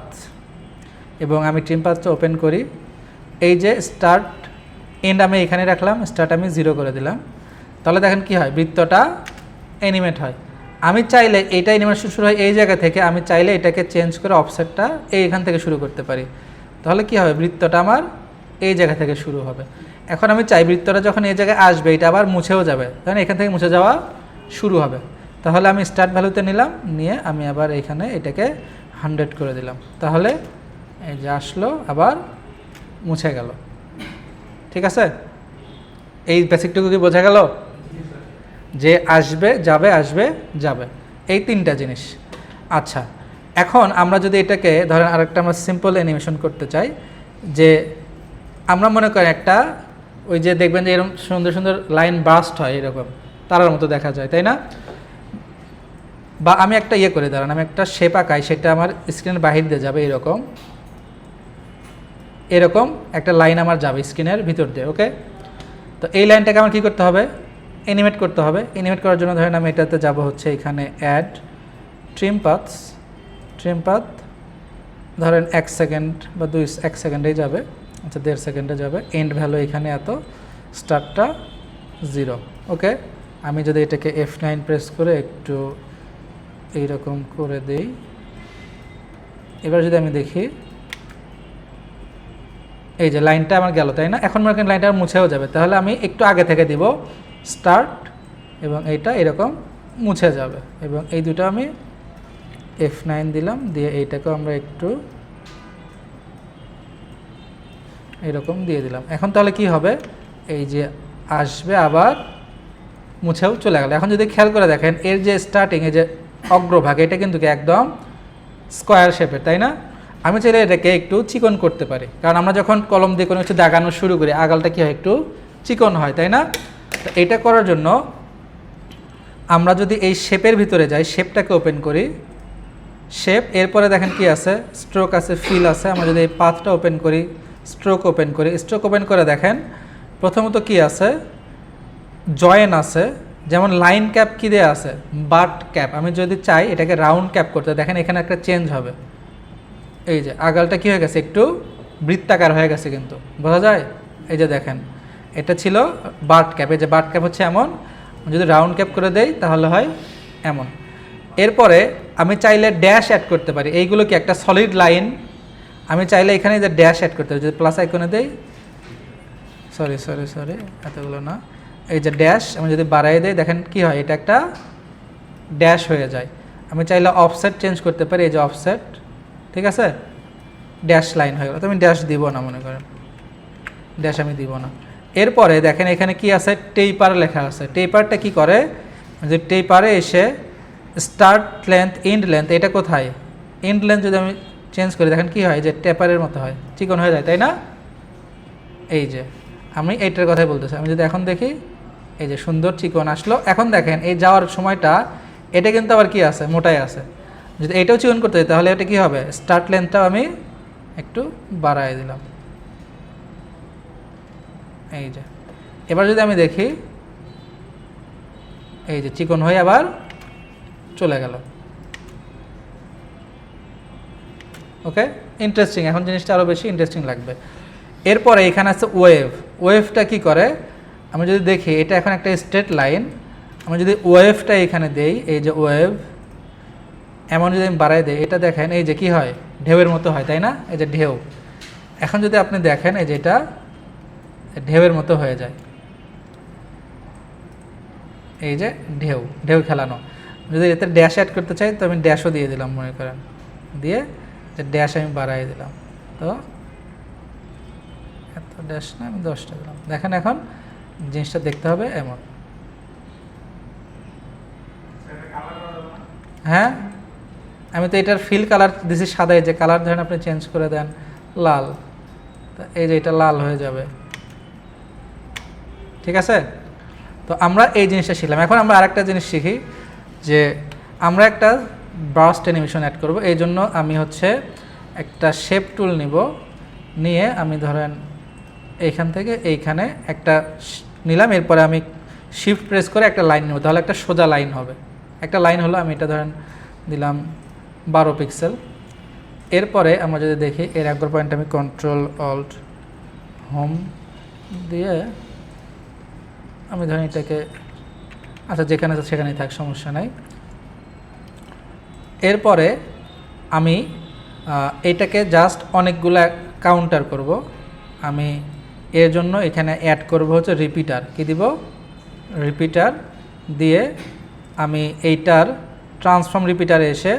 এবং আমি ট্রিম পাথটা ওপেন করি, এই যে স্টার্ট, এন্ড আমি এখানে রাখলাম, স্টার্ট আমি 0 করে দিলাম। তাহলে দেখেন কি হয়, বৃত্তটা অ্যানিমেট হয়। আমি চাইলে এইটা অ্যানিমেশন শুরু হয় এই জায়গা থেকে, আমি চাইলে এটাকে চেঞ্জ করে অফসেটটা এইখান থেকে শুরু করতে পারি। তাহলে কি হবে, বৃত্তটা আমার এই জায়গা থেকে শুরু হবে। এখন আমি চাই বৃত্তটা যখন এই জায়গায় আসবে এটা আবার মুছেও যাবে, তখন এখান থেকে মুছে যাওয়া শুরু হবে। তাহলে আমি স্টার্ট ভ্যালুতে নিলাম, নিয়ে আমি আবার এখানে এটাকে 100 করে দিলাম। তাহলে এই যে আসলো, আবার মুছে গেল। ঠিক আছে, এই বেসিকটুকু কি বোঝা গেল? যে আসবে যাবে, আসবে যাবে, এই তিনটা জিনিস। আচ্ছা, এখন আমরা যদি এটাকে ধরেন আরেকটা আমরা সিম্পল অ্যানিমেশন করতে চাই, যে আমরা মনে করি একটা ওই যে দেখবেন যে এরকম সুন্দর সুন্দর লাইন বাস্ট হয়, এরকম তারার মতো দেখা যায়, তাই না? বা আমি একটা ইয়ে করে দাঁড়ান, আমি একটা শেপ আঁকাই, সেটা আমার স্ক্রিনের বাহির দিয়ে যাবে, এরকম এরকম একটা লাইন আমার যাবে স্ক্রিনের ভিতর দিয়ে। ওকে, তো এই লাইনটাকে আমার কী করতে হবে, অ্যানিমেট করতে হবে। অ্যানিমেট করার জন্য ধরেন আমি এটাতে যাব হচ্ছে এখানে অ্যাড ট্রিম পাথ ধরেন 1 সেকেন্ড বা 1 সেকেন্ডেই যাবে, আচ্ছা 1.5 সেকেন্ডে যাবে। এন্ড ভ্যালু এখানে এত, স্টার্টটা 0। ওকে, আমি যদি এটাকে F9 প্রেস করে একটু এইরকম করে দেই, এবার যদি আমি দেখি এই যে লাইনটা আমার গেল, তাই না? এখন মনে করেন লাইনটা মুছেও যাবে, তাহলে আমি একটু আগে থেকে দিব স্টার্ট, এবং এইটা এরকম মুছে যাবে। এবং এই দুটো আমি F9 দিলাম, দিয়ে এইটাকেও আমরা একটু এরকম দিয়ে দিলাম। এখন তাহলে কি হবে, এই যে আসবে আবার মুছেও চলে গেল। এখন যদি খেয়াল করে দেখেন এর যে স্টার্টিং, এই যে অগ্রভাগ, এটা কিন্তু একদম স্কোয়ার শেপের, তাই না? আমি চাইলে এটাকে একটু চিকন করতে পারি, কারণ আমরা যখন কলম দিয়ে কোনো কিছু দাগানো শুরু করি আগালটা কী হয়, একটু চিকন হয়, তাই না? তো এইটা করার জন্য আমরা যদি এই শেপের ভিতরে যাই, শেপটাকে ওপেন করি, শেপ, এরপরে দেখেন কি আছে, স্ট্রোক আছে, ফিল আছে। আমরা যদি এই পাথটা ওপেন করি, স্ট্রোক ওপেন করি, স্ট্রোক ওপেন করে দেখেন প্রথমত কি আছে, জয়েন আছে, যেমন লাইন ক্যাপ কী দেওয়া আছে, বাট ক্যাপ। আমি যদি চাই এটাকে রাউন্ড ক্যাপ করতে, দেখেন এখানে একটা চেঞ্জ হবে, এই যে আগালটা কী হয়ে গেছে, একটু বৃত্তাকার হয়ে গেছে, কিন্তু বোঝা যায়। এই যে দেখেন এটা ছিল বাট ক্যাপ, এই যে বাট ক্যাপ হচ্ছে এমন, যদি রাউন্ড ক্যাপ করে দেই তাহলে হয় এমন। এরপরে আমি চাইলে ড্যাশ অ্যাড করতে পারি, এইগুলো কি একটা সলিড লাইন, আমি চাইলে এখানে যে ড্যাশ অ্যাড করতে পারি, যদি প্লাস আইকনে দেই, সরি এতগুলো না, এই যে ড্যাশ আমি যদি বাড়াই দেই, দেখেন কি হয়, এটা একটা ড্যাশ হয়ে যায়। আমি চাইলে অফসেট চেঞ্জ করতে পারি, এই যে অফসেট, ঠিক আছে, ড্যাশ লাইন হয়ে গেল। তো আমি ড্যাশ দিব না, মনে করেন ড্যাশ আমি দিব না। এরপরে দেখেন এখানে কি আছে, টেইপার লেখা আছে। টেইপারটা কি করে, যে টেইপারে এসে স্টার্ট লেন্থ, এন্ড লেন্থ, এটা কোথায়, এন্ড লেন্থ যদি আমি চেঞ্জ করি, দেখেন কি হয়, যে টেপারের মতো হয়, চিকন হয়ে যায়, তাই না? এই যে আমি এইটার কথাই বলতেছি। আমি যদি এখন দেখি, এই যে সুন্দর চিকন আসলো। এখন দেখেন এই যাওয়ার সময়টা এটা কিন্তু আবার কি আছে, মোটাই আছে। যদি এটাও চিকন করতে হয় তাহলে এটা কি হবে, স্টার্ট লেন্থটাও আমি একটু বাড়াই দিলাম, এই যে। এবার যদি আমি দেখি, এই যে চিকন হয়ে আবার চলে গেল। ওকে, ইন্টারেস্টিং, এখন জিনিসটা আরও বেশি ইন্টারেস্টিং লাগবে। এরপরে এখানে আছে ওয়েভ। ওয়েভটা কি করে, আমি যদি দেখি এটা এখন একটা স্ট্রেট লাইন, আমি যদি ওয়েভটা এখানে দেই, এই যে ওয়েভ এমন যদি আমি বাড়াই দিই, এটা দেখেন এই যে কি হয়, ঢেউয়ের মতো হয়, তাই না? এই যে ঢেউ। এখন যদি আপনি দেখেন এই যে এটা ঢেউয়ের মতো হয়ে যায়, এই যে ঢেউ ঢেউ খেলানো। যদি এতে ড্যাশ অ্যাড করতে চাই তো আমি ড্যাশও দিয়ে দিলাম, মনে করেন, দিয়ে ড্যাশ আমি বাড়াই দিলাম, তো এত ড্যাশ না, আমি 10টা দিলাম। দেখেন এখন জিনিসটা দেখতে হবে এমন। হ্যাঁ, আমি তো এটার ফিল কালার দিছি সাদাই, যে কালার ধরেন আপনি চেঞ্জ করে দেন লাল, তো এই যে এটা লাল হয়ে যাবে, ঠিক আছে? তো আমরা এই জিনিসটা শিখলাম। এখন আমরা আরেকটা জিনিস শিখি, যে আমরা একটা ব্রাস্ট অ্যানিমেশন অ্যাড করব। এই জন্য আমি হচ্ছে একটা শেপ টুল নিব, নিয়ে আমি ধরেন এইখান থেকে এইখানে একটা নিলাম, এরপরে আমি শিফট প্রেস করে একটা লাইন নেব, তাহলে একটা সোজা লাইন হবে। একটা লাইন হলো, আমি এটা ধরেন দিলাম 12 পিক্সেল। এরপরে আমরা যদি দেখি এর অ্যাঙ্কর পয়েন্ট আমি কন্ট্রোল অল্ট হোম দিয়ে আমি ধরেন এটাকে, আচ্ছা যেখানে আছে সেখানেই থাক, সমস্যা নাই। এরপরে আমি এটাকে জাস্ট অনেকগুলা কাউন্টার করব। আমি এর জন্য এখানে অ্যাড করব হচ্ছে রিপিটার। কি দিব? রিপিটার দিয়ে আমি এইটার ট্রান্সফর্ম রিপিটারে এসে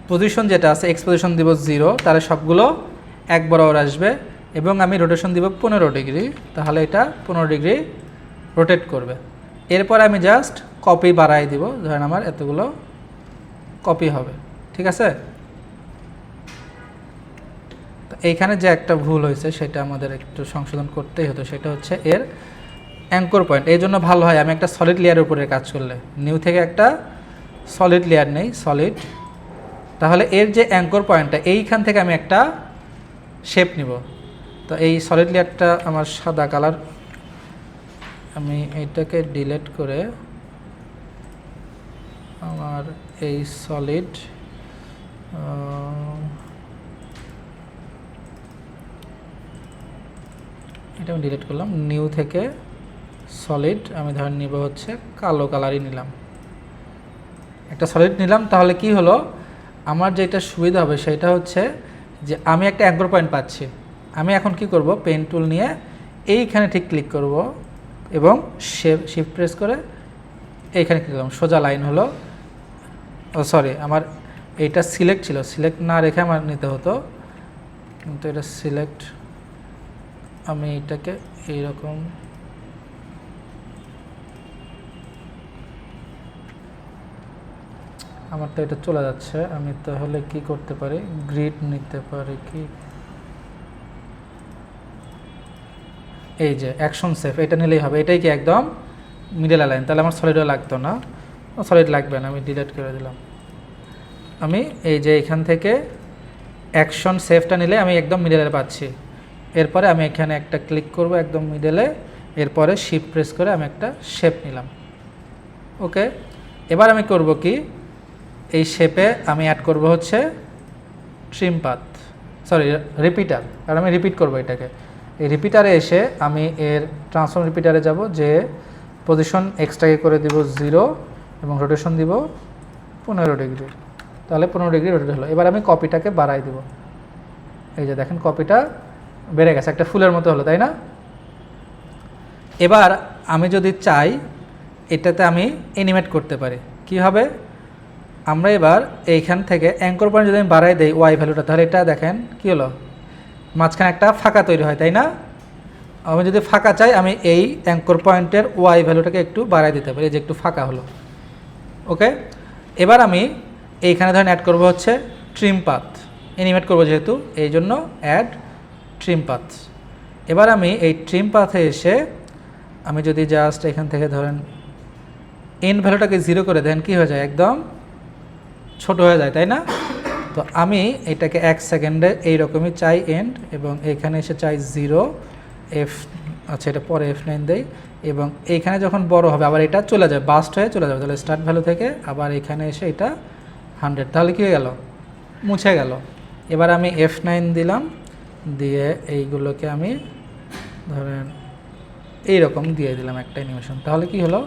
পজিশন যেটা আছে এক্স পজিশন দিব 0, তাহলে সবগুলো এক বরাবর আসবে, এবং আমি রোটেশন দিব 15 ডিগ্রি, তাহলে এটা 15 ডিগ্রি রোটেট করবে। এরপর আমি জাস্ট কপি বাড়াই দিব, ধরেন আমার এতগুলো কপি হবে, ঠিক আছে? তো এইখানে যে একটা ভুল হয়েছে সেটা আমাদের একটু সংশোধন করতেই হতো, সেটা হচ্ছে এর অ্যাঙ্কর পয়েন্ট। এই জন্য ভালো হয় আমি একটা সলিড লেয়ারের উপরে কাজ করলে, নিউ থেকে একটা সলিড লেয়ার নেই, সলিড, তাহলে এর যে অ্যাঙ্কর পয়েন্টটা এইখান থেকে আমি একটা শেপ নিব। তো এই সলিড লেয়ারটা আমার সাদা কালার, আমি এইটাকে ডিলিট করে আমার এই সলিড এটা আমি ডিলিট করলাম, নিউ থেকে সলিড আমি ধরেন নিব হচ্ছে কালো কালারই নিলাম, একটা সলিড নিলাম। তাহলে কি হলো, আমার যেটা সুবিধা হবে সেটা হচ্ছে যে আমি একটা অ্যাঙ্কর পয়েন্ট পাচ্ছি। আমি এখন কি করব, পেন টুল নিয়ে এইখানে ঠিক ক্লিক করব এবং শিফট প্রেস করে এইখানে ক্লিক করলাম, সোজা লাইন হলো। ও সরি, আমার এইটা সিলেক্ট ছিল, সিলেক্ট না রেখে আমার নিতে হতো, কিন্তু এটা সিলেক্ট, আমি এটাকে এইরকম আমার তো এটা চলে যাচ্ছে। আমি তাহলে কি করতে পারি, গ্রিড নিতে পারি কি, এই যে অ্যাকশন সেফ, এটা নিলেই হবে। এটাই কি একদম মিডল লাইন, তাহলে আমার সলিডও লাগতো না, সলিড লাগবে না, আমি ডিলিট করে দিলাম। আমি এই যে এখান থেকে অ্যাকশন সেফটা নিলে আমি একদম মিডলে পাচ্ছি। এরপরে আমি এখানে একটা ক্লিক করব একদম মিডলে, এরপরে শিফট প্রেস করে আমি একটা শেপ নিলাম। ওকে, এবার আমি করব কি, এই শেপে আমি অ্যাড করব হচ্ছে ট্রিম পাথ, সরি রিপিটার, কারণ আমি রিপিট করব এটাকে। এই রিপিটারে এসে আমি এর ট্রান্সফর্ম রিপিটারে যাব, যে পজিশন এক্সট্রাকে করে দিব 0 এবং রোটেশন দিব 15 ডিগ্রি, তাহলে 15 ডিগ্রি রোটেট হলো। এবার আমি কপিটাকে বাড়াই দিব, এই যে দেখেন কপিটা বেড়ে গেছে, একটা ফুলের মতো হলো, তাই না? এবার আমি যদি চাই এটাতে আমি অ্যানিমেট করতে পারি। কি হবে, আমরা এবার এইখান থেকে অ্যাঙ্কর পয়েন্ট যদি আমি বাড়াই দেই ওয়াই ভ্যালুটা, তাহলে এটা দেখেন কি হলো, মাঝখানে একটা ফাঁকা তৈরি হয়, তাই না? আমি যদি ফাঁকা চাই আমি এই অ্যাঙ্কর পয়েন্টের ওয়াই ভ্যালুটাকে একটু বাড়াই দিতে পারি, যে একটু ফাঁকা হলো। ওকে, এবার আমি এইখানে ধরেন অ্যাড করব হচ্ছে ট্রিম পাথ, অ্যানিমেট করবো যেহেতু, এই জন্য অ্যাড ট্রিম পাথ। এবার আমি এই ট্রিম পাথে এসে আমি যদি জাস্ট এখান থেকে ধরেন এন্ড ভ্যালুটাকে 0 করে দেন, কি হয়ে যায়, একদম ছোট হয়ে যায়, তাই না? তো আমি এটাকে 1 সেকেন্ডে এইরকমই চাই এন্ড, এবং এখানে এসে চাই 0 এফ, আচ্ছা এটা পরে F9 দেই, এবং এইখানে যখন বড় হবে আবার এটা চলে যাবে, বাস্ট হয়ে চলে যাবে, তাহলে স্টার্ট ভ্যালু থেকে আবার এখানে এসে এটা 100, তাহলে কী হয়ে গেল, মুছে গেল। এবার আমি F9 দিলাম, দিয়ে এইগুলোকে আমি ধরেন এইরকম দিয়ে দিলাম একটা অ্যানিমেশন, তাহলে কি হলো,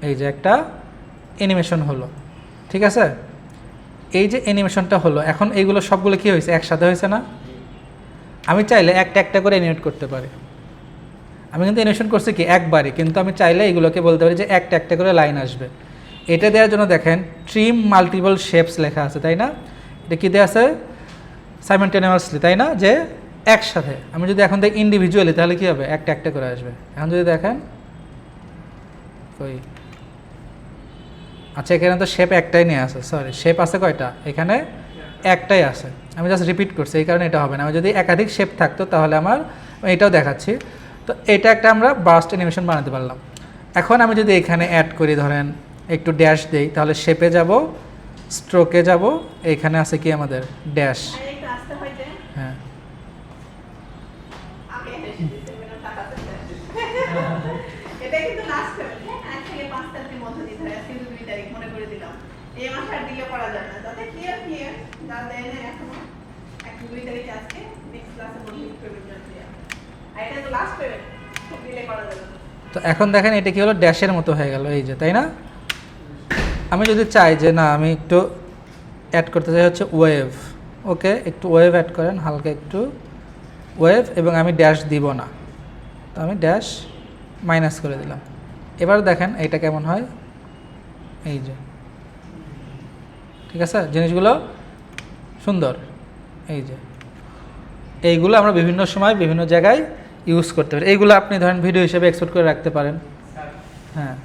এই যে একটা অ্যানিমেশন হলো, ঠিক আছে? এই যে অ্যানিমেশনটা হলো, এখন এইগুলো সবগুলো কি হয়েছে, একসাথে হয়েছে না? আমি চাইলে একটা একটা করে অ্যানিমেট করতে পারি। আমি কিন্তু অ্যানিমেশন করছি কি একবারই, কিন্তু আমি চাইলে এগুলোকে বলতে পারি যে একটা একটা করে লাইন আসবে। এটা দেওয়ার জন্য দেখেন ট্রিম মাল্টিপল শেপস লেখা আছে, তাই না? এটা কী দেওয়া আছে, সাইমেন্টেনিয়াসলি, তাই না, যে একসাথে। আমি যদি এখন দেখি ইন্ডিভিজুয়ালি, তাহলে কী হবে, একটা একটা করে আসবে। এখন যদি দেখেন ওই, আচ্ছা এখানে তো শেপ একটাই নিয়ে আসে, সরি শেপ আছে কয়টা, এখানে একটাই আছে, আমি জাস্ট রিপিট করছি, এই কারণে এটা হবে না। আমি যদি একাধিক শেপ থাকতো তাহলে আমার এটাও দেখাচ্ছি। তো এটা একটা আমরা বার্স্ট অ্যানিমেশন বানাতে পারলাম। এখন আমি যদি এখানে অ্যাড করি, ধরেন একটু ড্যাশ দেই, তাহলে শেপে যাব, স্ট্রোকে যাব, এইখানে আছে কি আমাদের ড্যাশ, হ্যাঁ তো এখন দেখেন এটা কি হলো, ড্যাশের মতো হয়ে গেল, এই যে, তাই না? আমি যদি চাই যে না আমি একটু অ্যাড করতে চাই হচ্ছে ওয়েভ, ওকে, একটু ওয়েভ অ্যাড করেন, হালকা একটু ওয়েভ, এবং আমি ড্যাশ দিব না, তো আমি ড্যাশ মাইনাস করে দিলাম। এবার দেখেন এইটা কেমন হয়, এই যে, ঠিক আছে, জিনিসগুলো সুন্দর। এই যে এইগুলো আমরা বিভিন্ন সময় বিভিন্ন জায়গায় ইউজ করতে পারি। এইগুলো আপনি ধরেন ভিডিও হিসেবে এক্সপোর্ট করে রাখতে পারেন। হ্যাঁ,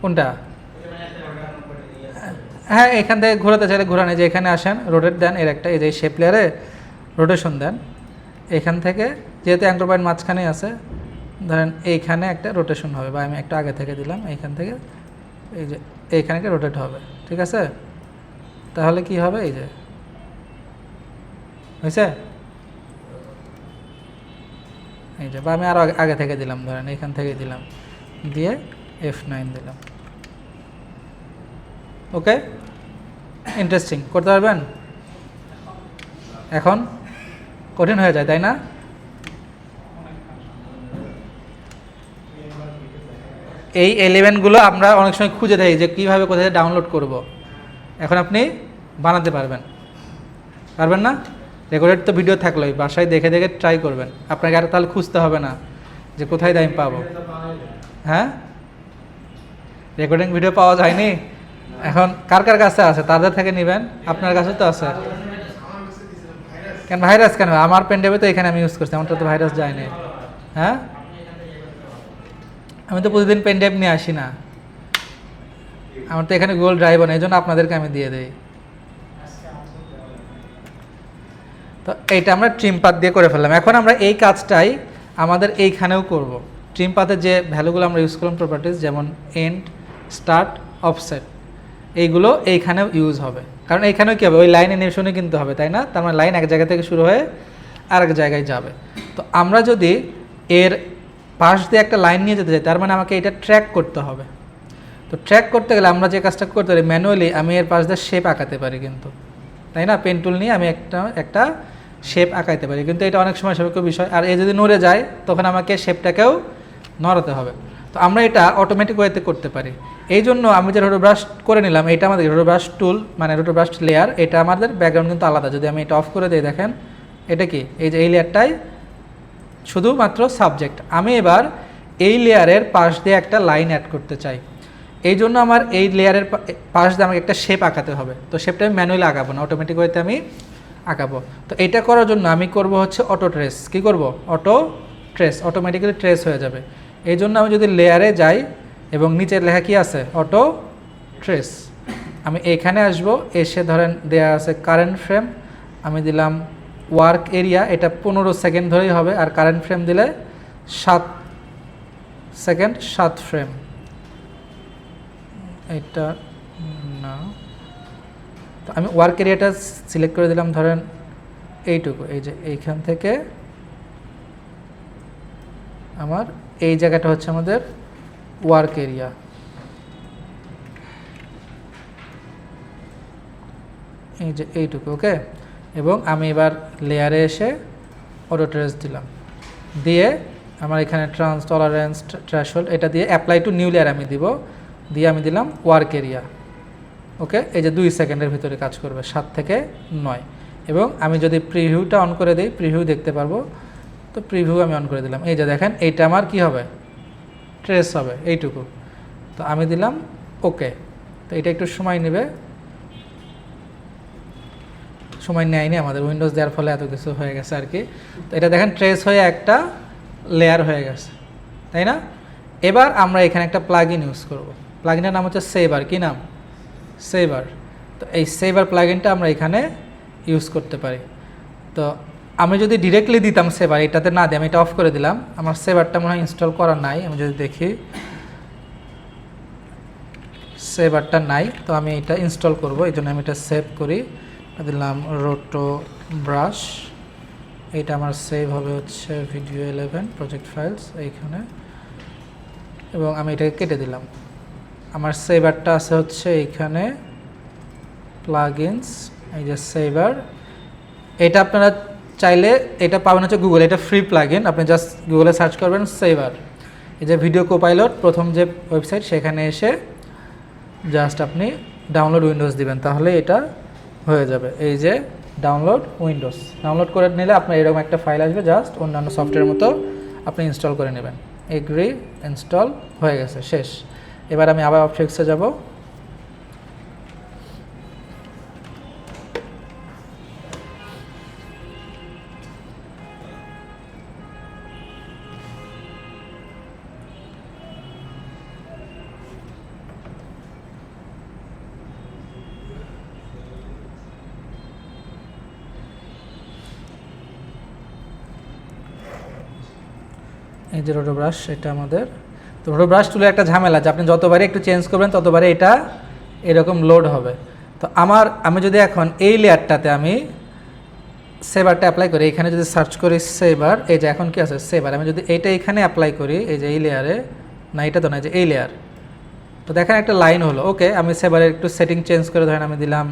কোনটা? হ্যাঁ, এখান থেকে ঘোরাতে চাইলে ঘোরানো, যে এখানে আসেন, রোটেট দেন, এর একটা এই যে শেপ লেয়ারে রোটেশন দেন, এখান থেকে যেহেতু অ্যাঙ্কর পয়েন্ট মাঝখানেই আছে, ধরেন এইখানে একটা রোটেশন হবে, বা আমি একটা আগে থেকে দিলাম, এইখান থেকে এই যে এইখানে একটা রোটেট হবে, ঠিক আছে? তাহলে কি হবে, এই যে হয়েছে, এই যে, বা আমি আরও আগে থেকে দিলাম, ধরেন এখান থেকে দিলাম, দিয়ে F9 দিলাম, ওকে। ইন্টারেস্টিং, করতে পারবেন? এখন কঠিন হয়ে যায়, তাই না? এই এলিমেন্টগুলো আমরা অনেক সময় খুঁজে থাকি যে কীভাবে কোথায় ডাউনলোড করব। এখন আপনি বানাতে পারবেন, পারবেন না? রেকর্ডেড তো ভিডিও থাকলোই, বাসায় দেখে দেখে ট্রাই করবেন, আপনাকে আর তাহলে খুঁজতে হবে না যে কোথায় আমি পাবো। হ্যাঁ, রেকর্ডিং ভিডিও পাওয়া যায়নি, এখন কার কার কাছে আছে তাদের থেকে নেবেন, আপনার কাছে তো আছে। কেন ভাইরাস কেন? আমার পেনড্রাইভে তো এখানে আমি ইউজ করছি, আমারটা তো ভাইরাস যায়নি। হ্যাঁ, আমি তো প্রতিদিন পেনড্রাইভ নিয়ে আসি না, আমার তো এখানে গুগল ড্রাইভ নেই, এই জন্য আপনাদেরকে আমি দিয়ে দেই। তো এইটা আমরা ট্রিম পাথ দিয়ে করে ফেললাম। এখন আমরা এই কাজটাই আমাদের এইখানেও করব। ট্রিম পাথের যে ভ্যালুগুলো আমরা ইউজ করলাম প্রপার্টিজ, যেমন এন্ড, স্টার্ট, অফসেট, এইগুলো এইখানেও ইউজ হবে, কারণ এইখানেও কী হবে, ওই লাইন অ্যানিমেশনে কিনতে হবে, তাই না? তার মানে লাইন এক জায়গা থেকে শুরু হয়ে আরেক জায়গায় যাবে। তো আমরা যদি এর পাশ দিয়ে একটা লাইন নিয়ে যেতে চাই, তার মানে আমাকে এটা ট্র্যাক করতে হবে। তো ট্র্যাক করতে গেলে আমরা যে কাজটা করতে পারি, ম্যানুয়ালি আমি এর পাশ দিয়ে শেপ আঁকাতে পারি কিন্তু, তাই না? পেন টুল নিয়ে আমি একটা শেপ আঁকাইতে পারি, কিন্তু এটা অনেক সময় সাপেক্ষ বিষয়, আর এ যদি নড়ে যায় তখন আমাকে শেপটাকেও নড়াতে হবে। তো আমরা এটা অটোমেটিক ওয়েতে করতে পারি। এই জন্য আমি যে রোটো ব্রাশ করে নিলাম, এটা আমাদের রোটো ব্রাশ টুল, মানে রোটো ব্রাশ লেয়ার, এটা আমাদের ব্যাকগ্রাউন্ড কিন্তু আলাদা। যদি আমি এটা অফ করে দিই, দেখেন এটা কি, এই যে এই লেয়ারটাই শুধুমাত্র সাবজেক্ট। আমি এবার এই লেয়ারের পাশ দিয়ে একটা লাইন অ্যাড করতে চাই, এই জন্য আমার এই লেয়ারের পাশ দিয়ে আমাকে একটা শেপ আঁকাতে হবে। তো শেপটা আমি ম্যানুয়ালি আঁকাবো না, অটোমেটিক ওয়েতে আমি আঁকাবো। তো এটা করার জন্য আমি করব হচ্ছে অটো ট্রেস। কী করব? অটো ট্রেস, অটোমেটিক্যালি ট্রেস হয়ে যাবে। এই জন্য আমি যদি লেয়ারে যাই এবং নিচের লেখা কি আছে, অটো ট্রেস, আমি এখানে আসব, এসে ধরেন দেয়া আছে কারেন্ট ফ্রেম, আমি দিলাম ওয়ার্ক এরিয়া, এটা 15 সেকেন্ড ধরেই হবে, আর কারেন্ট ফ্রেম দিলে 7 সেকেন্ড 7 ফ্রেম। এটা না, তো আমি ওয়ার্ক এরিয়াটা সিলেক্ট করে দিলাম, ধরেন এইটুকু, এই যে এইখান থেকে আমার এই জায়গাটা হচ্ছে আমাদের ওয়ার্ক এরিয়া। এই যে এইটুকু, ওকে। এবং আমি এবার লেয়ারে এসে অটো ট্রেস দিলাম, দিয়ে আমার এখানে ট্রান্স, টলারেন্স, থ্রেশহোল্ড, এটা দিয়ে অ্যাপ্লাই টু নিউ লেয়ার আমি দিব, দিয়ে আমি দিলাম ওয়ার্ক এরিয়া, ওকে। এই যে 2 সেকেন্ডের ভিতরে কাজ করবে, 7 থেকে 9। এবং আমি যদি প্রিভিউটা অন করে দিই, প্রিভিউ দেখতে পারবো, তো প্রিভিউ আমি অন করে দিলাম, এই যে দেখেন এইটা আমার কি হবে, ট্রেস হবে এইটুকু। তো আমি দিলাম ওকে। তো এটা একটু সময় নেবে, সময় নেয়নি, আমাদের উইন্ডোজ দেওয়ার ফলে এত কিছু হয়ে গেছে আর কি। তো এটা দেখেন ট্রেস হয়ে একটা লেয়ার হয়ে গেছে, তাই না? এবার আমরা এখানে একটা প্লাগইন ইউজ করব। প্লাগইনের নাম হচ্ছে সেভার। কি নাম? সেভার। তো এই সেভার প্লাগইনটা আমরা এখানে ইউজ করতে পারি। তো আমি যদি ডিরেক্টলি দিতাম সেভার, এটাতে না দিই, আমি এটা অফ করে দিলাম, আমার সেভারটা মনে হয় ইনস্টল করা নাই। আমি যদি দেখি সেভারটা নাই, তো আমি এটা ইনস্টল করব, এই জন্য আমি এটা সেভ করি, দিলাম রোটো ব্রাশ। এইটা আমার সেভ হবে হচ্ছে ভিডিও 11 প্রজেক্ট ফাইলস এইখানে, এবং আমি এটাকে কেটে দিলাম। আমার সেভারটা আছে হচ্ছে এইখানে প্লাগইনস, এই যে সেভার। এটা আপনারা চাইলে এটা পাবেন হচ্ছে গুগল, এটা ফ্রি প্লাগইন, আপনি জাস্ট গুগলে সার্চ করবেন সেভার, এই যে ভিডিও কোপাইলট প্রথম যে ওয়েবসাইট সেখানে এসে জাস্ট আপনি ডাউনলোড উইন্ডোজ দিবেন, তাহলে এটা হয়ে যাবে। এই যে ডাউনলোড উইন্ডোজ, ডাউনলোড করে নিলে আপনার এরকম একটা ফাইল আসবে, জাস্ট অন্যান্য সফটওয়্যারের মতো আপনি ইনস্টল করে নেবেন। এগ্রি, ইনস্টল হয়ে গেছে, শেষ। এবার আমি আবার অবজেক্টসে যাব, এই যে রোটো ব্রাশ, এটা আমাদের। তো রোটো ব্রাশ টুলের একটা ঝামেলা যে আপনি যতবারই একটু চেঞ্জ করবেন ততবারই এটা এরকম লোড হবে। তো আমি যদি এখন এই লেয়ারটাতে আমি সেভারটা অ্যাপ্লাই করি, এখানে যদি সার্চ করি সেভার, এই যে এখন কি আছে সেভার, আমি যদি এইটা এখানে অ্যাপ্লাই করি, এই যে এই লেয়ারে, না এটা তো না, যে এই লেয়ার, তো দেখেন একটা লাইন হলো। ওকে, আমি সেভারের একটু সেটিং চেঞ্জ করে ধরেন আমি দিলাম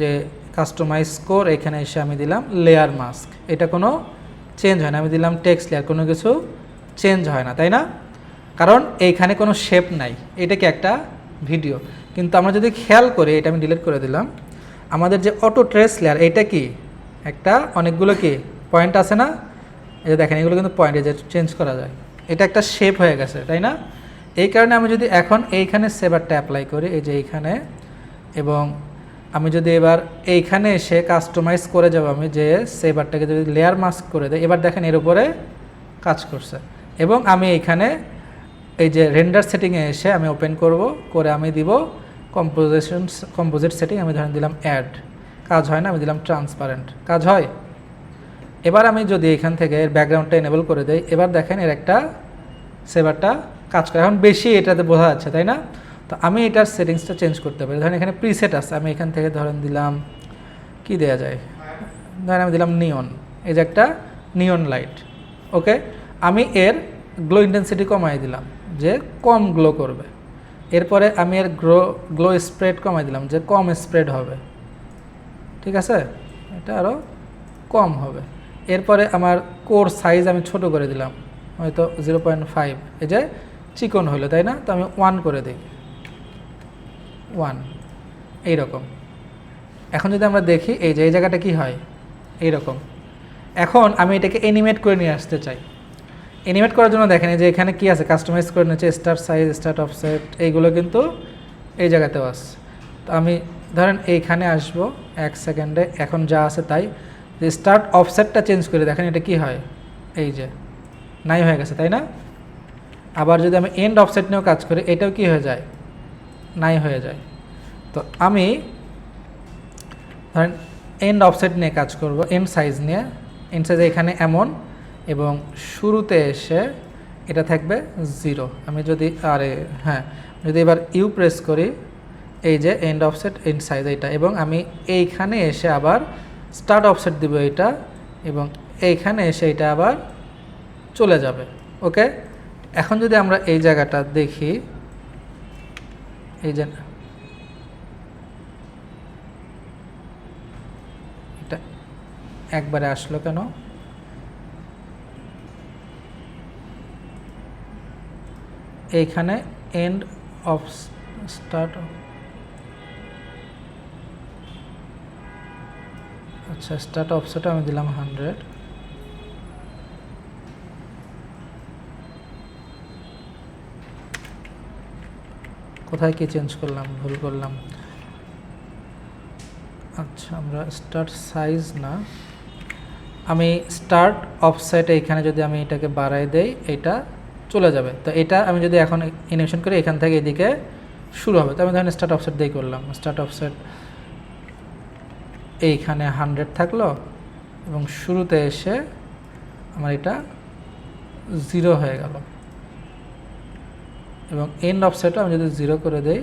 যে কাস্টমাইজ স্কোর, এখানে এসে আমি দিলাম লেয়ার মাস্ক, এটা কোনো চেঞ্জ হয় না। আমি দিলাম টেক্সট লেয়ার, কোনো কিছু চেঞ্জ হয় না, তাই না? কারণ এইখানে কোনো শেপ নাই, এটা কি একটা ভিডিও। কিন্তু আমরা যদি খেয়াল করি, এটা আমি ডিলিট করে দিলাম, আমাদের যে অটো ট্রেস লেয়ার, এটা কি একটা অনেকগুলো কি পয়েন্ট আছে না, এই যে দেখেন এগুলো কিন্তু পয়েন্ট, এই যে চেঞ্জ করা যায়, এটা একটা শেপ হয়ে গেছে, তাই না? এই কারণে আমি যদি এখন এইখানে সেভারটা অ্যাপ্লাই করি, এই যে এইখানে, এবং আমি যদি এবার এইখানে এসে কাস্টমাইজ করে যাব, আমি যে সেভারটাকে যদি লেয়ার মাস্ক করে দেয়, এবার দেখেন এর উপরে কাজ করছে। এবং আমি এইখানে এই যে রেন্ডার সেটিংয়ে এসে আমি ওপেন করব, করে আমি দিব কম্পোজিট সেটিং, আমি ধরেন দিলাম অ্যাড, কাজ হয় না, আমি দিলাম ট্রান্সপারেন্ট, কাজ হয়। এবার আমি যদি এখান থেকে এর ব্যাকগ্রাউন্ডটা এনেবল করে দেই, এবার দেখেন এর একটা সেভারটা কাজ করে, এখন বেশি এটাতে বোঝা যাচ্ছে, তাই না? তো আমি এটার সেটিংসটা চেঞ্জ করতে পারি, ধরেন এখানে প্রিসেট আছে, আমি এখান থেকে ধরেন দিলাম কি দেওয়া যায়, ধরেন আমি দিলাম নিয়ন, এই যে একটা নিয়ন লাইট। ওকে, আমি এর গ্লো ইন্টেন্সিটি কমাই দিলাম, যে কম গ্লো করবে। এরপরে আমি এর গ্লো স্প্রেড কমাই দিলাম, যে কম স্প্রেড হবে, ঠিক আছে, এটা আরও কম হবে। এরপরে আমার কোর সাইজ আমি ছোট করে দিলাম, হয়তো 0.5, এই যে চিকন হলো, তাই না? তো আমি 1 করে দিই, 1, এইরকম। এখন যদি আমরা দেখি, এই যে এই জায়গাটা কি হয় এইরকম। এখন আমি এটাকে অ্যানিমেট করে নিয়ে আসতে চাই। অ্যানিমেট করার জন্য দেখেন এই যে এখানে কি আছে, কাস্টমাইজ করে নিচ্ছে, স্টার্ট সাইজ, স্টার্ট অফসেট, এইগুলো কিন্তু এই জায়গাতেও আছে। তো আমি ধরেন এইখানে আসব 1 সেকেন্ডে, এখন যা আছে তাই, যে স্টার্ট অফসেটটা চেঞ্জ করে দেখেন এটা কি হয়, এই যে নাই হয়ে গেছে, তাই না? আবার যদি আমি এন্ড অফসেট নিয়েও কাজ করি, এটাও কি হয়ে যায়, নাই হয়ে যায়। তো আমি ধরেন এন্ড অফসেট নিয়ে কাজ করব, এন্ড সাইজ নিয়ে, এন্ড সাইজ এখানে এমন, এবং শুরুতে এসে এটা থাকবে 0। আমি যদি যদি এবার ইউ প্রেস করি, এই যে এন্ড অফসেট, এন্ড সাইজ এইটা, এবং আমি এইখানে এসে আবার স্টার্ট অফসেট দিব এইটা, এবং এইখানে এসে এটা আবার চলে যাবে। ওকে, এখন যদি আমরা এই জায়গাটা দেখি, এই যে এটা একবারে আসলো কেন, এইখানে এন্ড অফ স্টার্ট, আচ্ছা স্টার্ট অফসেট আমি দিলাম 100, কোথায় কি চেঞ্জ করলাম, ভুল করলাম। আচ্ছা আমরা স্টার্ট সাইজ না, আমি স্টার্ট অফসেট, এইখানে যদি আমি এটাকে বাড়াই দেই এটা চলে যাবে। তো এটা আমি যদি এখন অ্যানিমেশন করি, এখান থেকে এদিকে শুরু হবে। তো আমি ধরেন স্টার্ট অফসেট দিয়ে করলাম, স্টার্ট অফসেট এইখানে 100 থাকলো, এবং শুরুতে এসে আমার এটা 0 হয়ে গেল, এবং এন্ড অফসেটও আমি যদি 0 করে দেই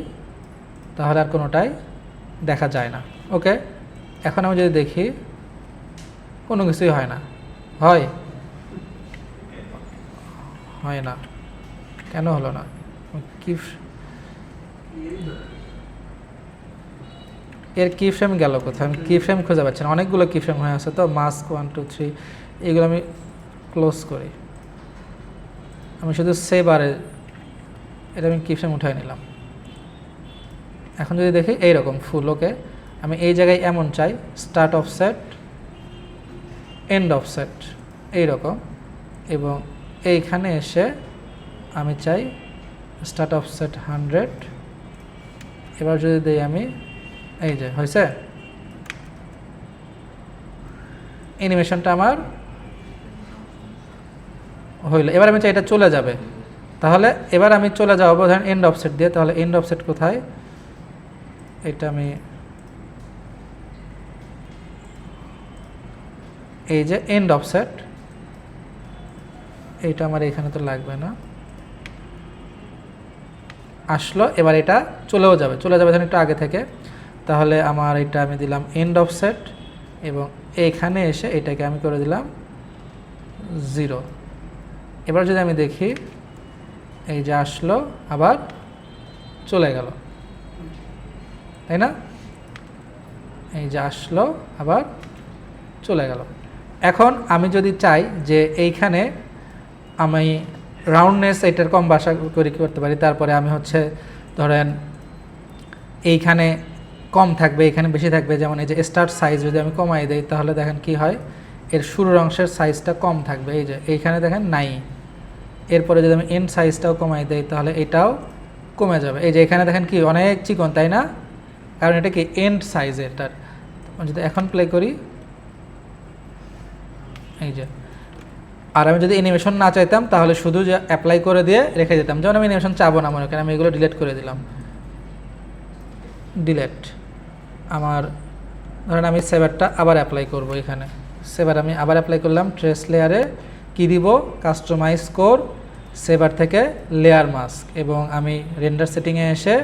তাহলে আর কোনোটাই দেখা যায় না। ওকে, এখন আমি যদি দেখি কোনো কিছুই হয় না, হয় না, কেন হলো না, কি এর কি ফ্রেম গেল কোথায়? আমি কি ফ্রেম খুঁজে পাচ্ছি না, অনেকগুলো কি ফ্রেম হয়ে আছে। তো মাস্ক 1 2 3 এগুলো আমি ক্লোজ করি, আমি শুধু সেভ আর এটা আমি কি ফ্রেম উঠাই নিলাম। এখন যদি দেখি এইরকম ফুল, ওকে আমি এই জায়গায় এমন চাই, স্টার্ট অফসেট এন্ড অফসেট এইরকম, এবং এইখানে এসে আমি চাই স্টার্ট অফসেট 100। এবার যদি দিই আমি, এই যে হয়েছে, অ্যানিমেশনটা আমার হইল। এবার আমি চাই এটা চলে যাবে, তাহলে এবার আমি চলে যাবো ধরেন এন্ড অফসেট দিয়ে। তাহলে এন্ড অফসেট কোথায়? এটা আমি এই যে এন্ড অফসেট, এইটা আমার এখানে তো লাগবে না, আসলো। এবার এটা চলেও যাবে, চলে যাবে ধরেন একটু আগে থেকে। তাহলে আমার এটা আমি দিলাম এন্ড অফসেট, এবং এইখানে এসে এটাকে আমি করে দিলাম 0। এবার যদি আমি দেখি, এই যে আসলো আবার চলে গেল, তাই না? এই যে আসলো আবার চলে গেল। এখন আমি যদি চাই যে এইখানে আমি রাউন্ডনেস এটার কম বাসা করে কী করতে পারি, তারপরে আমি হচ্ছে ধরেন এইখানে কম থাকবে, এখানে বেশি থাকবে। যেমন এই যে স্টার্ট সাইজ যদি আমি কমাই দিই, তাহলে দেখেন কি হয়, এর শুরুর অংশের সাইজটা কম থাকবে। এই যে এইখানে দেখেন নাই। এরপরে যদি আমি এন্ড সাইজটাও কমাই দিই, তাহলে এটাও কমে যাবে। এই যে এখানে দেখেন কি অনেক চিকন, তাই না? কারণ এটা কি এন্ড সাইজ এটার। যদি এখন প্লে করি, এই যে, আর আমি যদি অ্যানিমেশন না চাইতাম তাহলে শুধু যে অ্যাপ্লাই করে দিয়ে রেখে দিতাম। যেমন আমি অ্যানিমেশন চাবো না মনে করেন, আমি এগুলো ডিলিট করে দিলাম, ডিলেট। আমার ধরেন আমি সেভারটা আবার অ্যাপ্লাই করব, এখানে সেভার আমি আবার অ্যাপ্লাই করলাম। ট্রেস লেয়ারে কি দিব? কাস্টমাইজ কোর, সেভার থেকে লেয়ার মাস্ক, এবং আমি রেন্ডার সেটিংয়ে এসে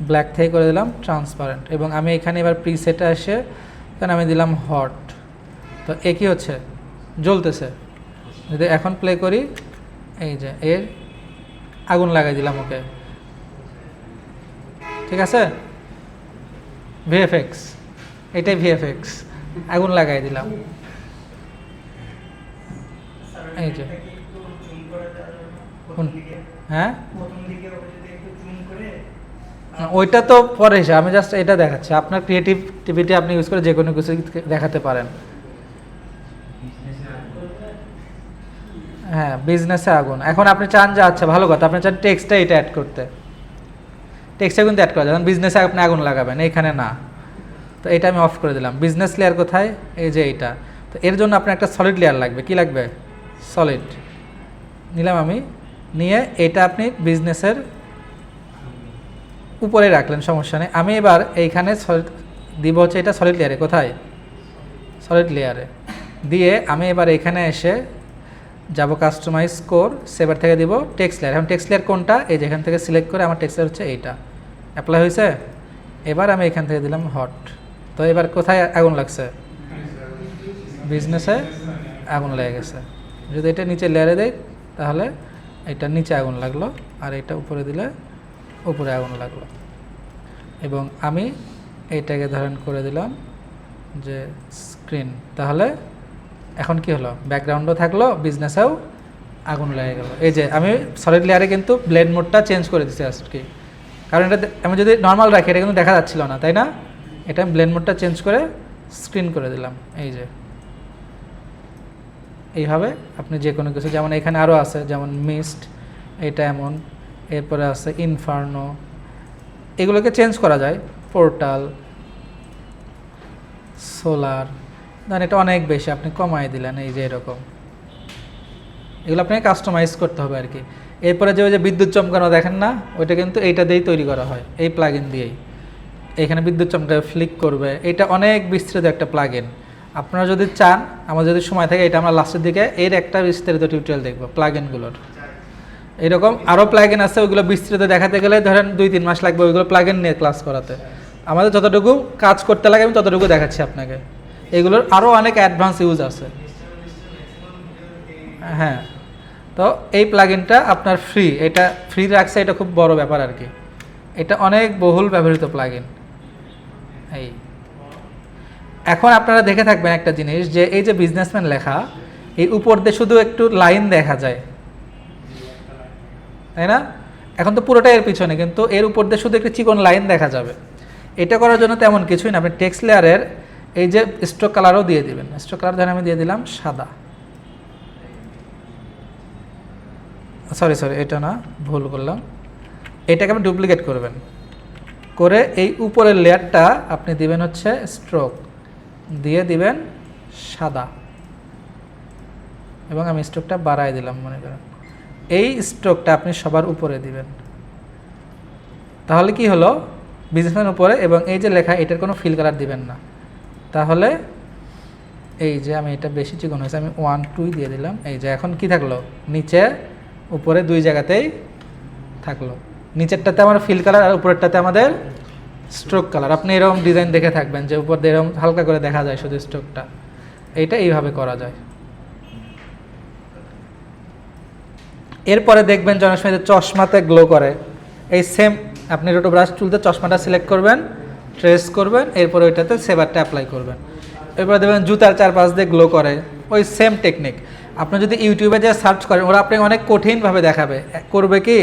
ব্ল্যাক থেকে করে দিলাম ট্রান্সপারেন্ট, এবং আমি এখানে এবার প্রিসেটে এসে এখানে আমি দিলাম হট। তো এ কী হচ্ছে? জ্বলতেছে। যদি এখন প্লে করি, এই যে এর আগুন লাগাই দিলাম, ওকে, ঠিক আছে? ভিএফএক্স, এটাই ভিএফএক্স, আগুন লাগাই দিলাম। এই যে হ্যাঁ, ওইটা তো পরে এসে আমি জাস্ট এটা দেখাচ্ছি। আপনার ক্রিয়েটিভিটি আপনি ইউজ করে যে কোনো কিছু দেখাতে পারেন। হ্যাঁ, বিজনেসে আগুন। এখন আপনি চান যে আচ্ছা ভালো কথা, আপনি চান টেক্সটটা এটা অ্যাড করতে, টেক্সটটা কিন্তু অ্যাড করা যায়, বিজনেসে আপনি আগুন লাগাবেন, এইখানে না। তো এটা আমি অফ করে দিলাম। বিজনেস লেয়ার কোথায়? এই যে এইটা। তো এর জন্য আপনার একটা সলিড লেয়ার লাগবে। কি লাগবে? সলিড নিলাম আমি, নিয়ে এটা আপনি বিজনেসের উপরে রাখলেন, সমস্যা নেই। আমি এবার এইখানে দিব হচ্ছে এটা সলিড লেয়ারে। কোথায়? সলিড লেয়ারে দিয়ে আমি এবার এখানে এসে যাব কাস্টমাইজ কোর, সেভার থেকে দিব টেক্সট লেয়ার। এখন টেক্সট লেয়ার কোনটা? এই যেখান থেকে সিলেক্ট করে আমার টেক্সট লেয়ার হচ্ছে এইটা, অ্যাপ্লাই হয়েছে। এবার আমি এখান থেকে দিলাম হট। তো এবার কোথায় আগুন লাগছে? বিজনেসে আগুন লেগে গেছে। যদি এটা নিচে লেয়ারে দেয় তাহলে এটা নিচে আগুন লাগলো, আর এটা উপরে দিলে উপরে আগুন লাগলো। এবং আমি এইটাকে ধরেন করে দিলাম যে স্ক্রিন, তাহলে এখন কি হলো? ব্যাকগ্রাউন্ডও থাকলো, বিজনেসেও আগুন লেগে গেল। এই যে আমি সলিড লেয়ারে কিন্তু ব্লেন্ড মোডটা চেঞ্জ করে দিচ্ছি আজকে, কারণ এটা আমি যদি নর্মাল রাখি এটা কিন্তু দেখা যাচ্ছিল না, তাই না? এটা আমি ব্লেন্ড মোডটা চেঞ্জ করে স্ক্রিন করে দিলাম। এই যে এইভাবে আপনি যে কোনো কিছু, যেমন এখানে আরও আছে, যেমন মিস্ট, এটা এমন, এরপরে আছে ইনফার্নো, এগুলোকে চেঞ্জ করা যায়। পোর্টাল, সোলার, দেন এটা অনেক বেশি আপনি কমাই দিলেন, এই যে এরকম। এগুলো আপনাকে কাস্টমাইজ করতে হবে আর কি। এরপরে যে ওই যে বিদ্যুৎ চমকানো দেখেন না, ওইটা কিন্তু এইটা দিয়েই তৈরি করা হয়, এই প্লাগইন দিয়েই। এখানে বিদ্যুৎ চমকাবে, ফ্লিক করবে, এটা অনেক বিস্তৃত একটা প্লাগইন। আপনারা যদি চান, আমার যদি সময় থাকে, এটা আমরা লাস্টের দিকে এর একটা বিস্তারিত টিউটোরিয়াল দেখবো প্লাগইনগুলোর। এরকম আরও প্লাগইন আছে, ওইগুলো বিস্তৃত দেখাতে গেলে ধরেন 2-3 মাস লাগবে ওইগুলো প্লাগইন নিয়ে ক্লাস করাতে। আমাদের যতটুকু কাজ করতে লাগে আমি ততটুকু দেখাচ্ছি আপনাকে। এগুলোর আরও অনেক অ্যাডভান্স ইউজ আছে। হ্যাঁ, তো এই প্লাগইনটা আপনার ফ্রি, এটা ফ্রি রাখছে, এটা খুব বড় ব্যাপার আর কি। এটা অনেক বহুল ব্যবহৃত প্লাগইন। এই এখন আপনারা দেখে থাকবেন একটা জিনিস, যে এই যে বিজনেসম্যান লেখা, এই উপর দিয়ে শুধু একটু লাইন দেখা যায়, তাই না? এখন তো পুরোটা এর পিছনে, কিন্তু এর উপর দিয়ে শুধু একটি চিকন লাইন দেখা যাবে। এটা করার জন্য তেমন কিছুই না, আপনি টেক্সট লেয়ারের এই যে স্ট্রোক কালারও দিয়ে দিবেন। স্ট্রোক কালার ধরেন আমি দিয়ে দিলাম সাদা, সরি এটা না, ভুল করলাম। এটাকে আপনি ডুপ্লিকেট করবেন, করে এই উপরের লেয়ারটা আপনি দিবেন হচ্ছে স্ট্রোক দিয়ে দিবেন সাদা, এবং আমি স্ট্রোকটা বাড়াই দিলাম মনে করেন। এই স্ট্রোকটা আপনি সবার উপরে দিবেন, তাহলে কি হলো, বিজনেসম্যান উপরে, এবং এই যে লেখা এটার কোনো ফিল কালার দিবেন না। তাহলে এই যে আমি এটা বেশি চিকন হয়েছে, আমি 1 2 দিয়ে দিলাম। এই যে এখন কি থাকলো, নিচে উপরে দুই জায়গাতেই থাকলো। নিচেরটাতে আমার ফিল কালার আর উপরেরটাতে আমাদের স্ট্রোক কালার। আপনি এরকম ডিজাইন দেখে থাকবেন যে উপর দিয়ে এরকম হালকা করে দেখা যায় শুধু স্ট্রোকটা। এইটা এইভাবে করা যায়। এরপরে দেখবেন যে অনেক সময় চশমাতে গ্লো করে, এই সেম আপনি রোটো ব্রাশ টুলতে চশমাটা সিলেক্ট করবেন, ট্রেস করবেন, এরপরে ওইটাতে সেভারটা অ্যাপ্লাই করবেন। এরপরে দেখবেন জুতার চারপাশ দিয়ে গ্লো করে, ওই সেম টেকনিক। আপনি যদি ইউটিউবে যে সার্চ করেন, ওরা আপনাকে অনেক কঠিনভাবে দেখাবে, করবে কি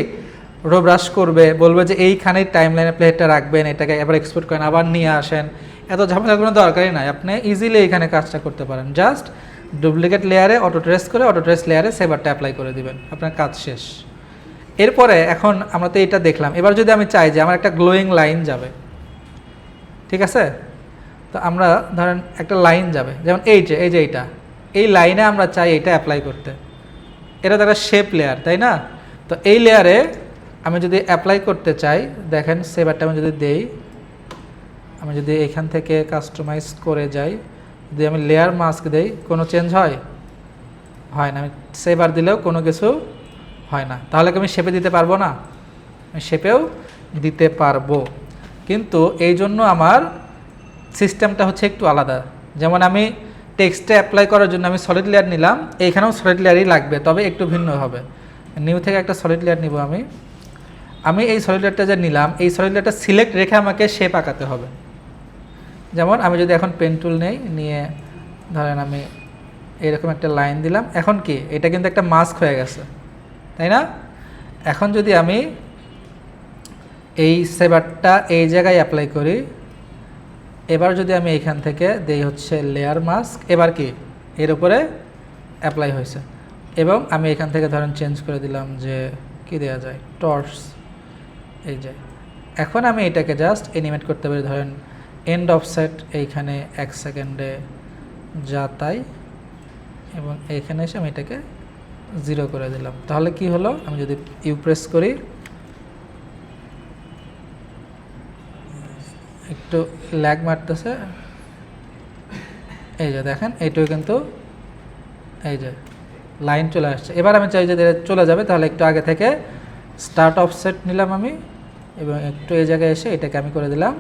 রো ব্রাশ করবে, বলবে যে এইখানেই টাইম লাইনে প্লেটটা রাখবেন, এটাকে এবার এক্সপোর্ট করেন, আবার নিয়ে আসেন। এত ঝামেলার কোনো দরকারই নাই, আপনি ইজিলি এখানে কাজটা করতে পারেন। জাস্ট ডুপ্লিকেট লেয়ারে অটো ট্রেস করে অটো ট্রেস লেয়ারে সেভারটা অ্যাপ্লাই করে দিবেন, আপনার কাজ শেষ। এরপরে এখন আমরা তো এটা দেখলাম, এবার যদি আমি চাই যে আমার একটা গ্লোয়িং লাইন যাবে, ঠিক আছে, তো আমরা ধরেন একটা লাইন যাবে, যেমন এই যে এইটা, এই লাইনে আমরা চাই এটা অ্যাপ্লাই করতে। এটা তো একটা শেপ লেয়ার, তাই না? তো এই লেয়ারে আমি যদি অ্যাপ্লাই করতে চাই, দেখেন সেভারটা আমি যদি দেই, আমি যদি এখান থেকে কাস্টমাইজ করে যাই, যদি আমি লেয়ার মাস্ক দেই, কোনো চেঞ্জ হয় না। আমি সেভার দিলেও কোনো কিছু হয় না। তাহলে কি আমি শেপে দিতে পারবো না? আমি শেপেও দিতে পারবো, কিন্তু এই জন্য আমার সিস্টেমটা হচ্ছে একটু আলাদা। যেমন আমি টেক্সটে অ্যাপ্লাই করার জন্য আমি সলিড লেয়ার নিলাম, এইখানেও সলিড লেয়ারই লাগবে, তবে একটু ভিন্ন হবে। নিউ থেকে একটা সলিড লেয়ার নিব আমি এই সলিড লেয়ারটা যে নিলাম, এই সলিড লেয়ারটা সিলেক্ট রেখে আমাকে শেপ আঁকাতে হবে। যেমন আমি যদি এখন পেন টুল নেই, নিয়ে ধরেন আমি এরকম একটা লাইন দিলাম, এখন কি এটা কিন্তু একটা মাস্ক হয়ে গেছে, তাই না? এখন যদি আমি এই সেভারটা এই জায়গায় অ্যাপ্লাই করি, এবার যদি আমি এখান থেকে দেই হচ্ছে লেয়ার মাস্ক, এবার কি এর উপরে অ্যাপ্লাই হয়েছে, এবং আমি এখান থেকে ধরেন চেঞ্জ করে দিলাম যে কি দেওয়া যায়, টর্চ। এই যে এখন আমি এটাকে জাস্ট এনিমেট করতে পারি, ধরেন এন্ড অফসেট এইখানে 1 সেকেন্ডে যা তাই, এবং এইখানে এসে আমি এটাকে 0 করে দিলাম। তাহলে কি হলো, আমি যদি ইউ প্রেস করি, একটু ল্যাগ মারতেছে, এই যে দেখেন এইটাও কিন্তু এই যে লাইন চলে আসছে। এবার আমি চাই যে চলে যাবে, তাহলে একটু আগে থেকে স্টার্ট অফসেট নিলাম আমি, এবং একটু এই জায়গায় এসে এটাকে আমি করে দিলাম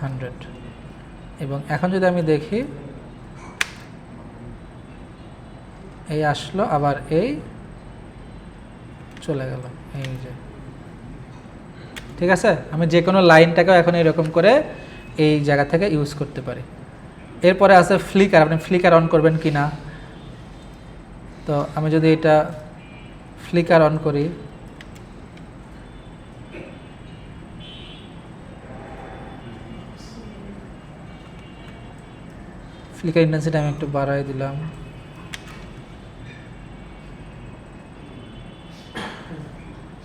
100। এবং এখন যদি আমি দেখি, এই আসলো, আবার এই চলে গেল, এই যে ঠিক আছে। আমি যে কোনো লাইনটাকেও এখন এরকম করে এই জায়গা থেকে ইউজ করতে পারি। এরপরে আছে ফ্লিকার, আপনি ফ্লিকার অন করবেন কি না। তো আমি যদি এটা ফ্লিকার অন করি, ফ্লিকার ইন্টেন্সিটি আমি একটু বাড়াই দিলাম,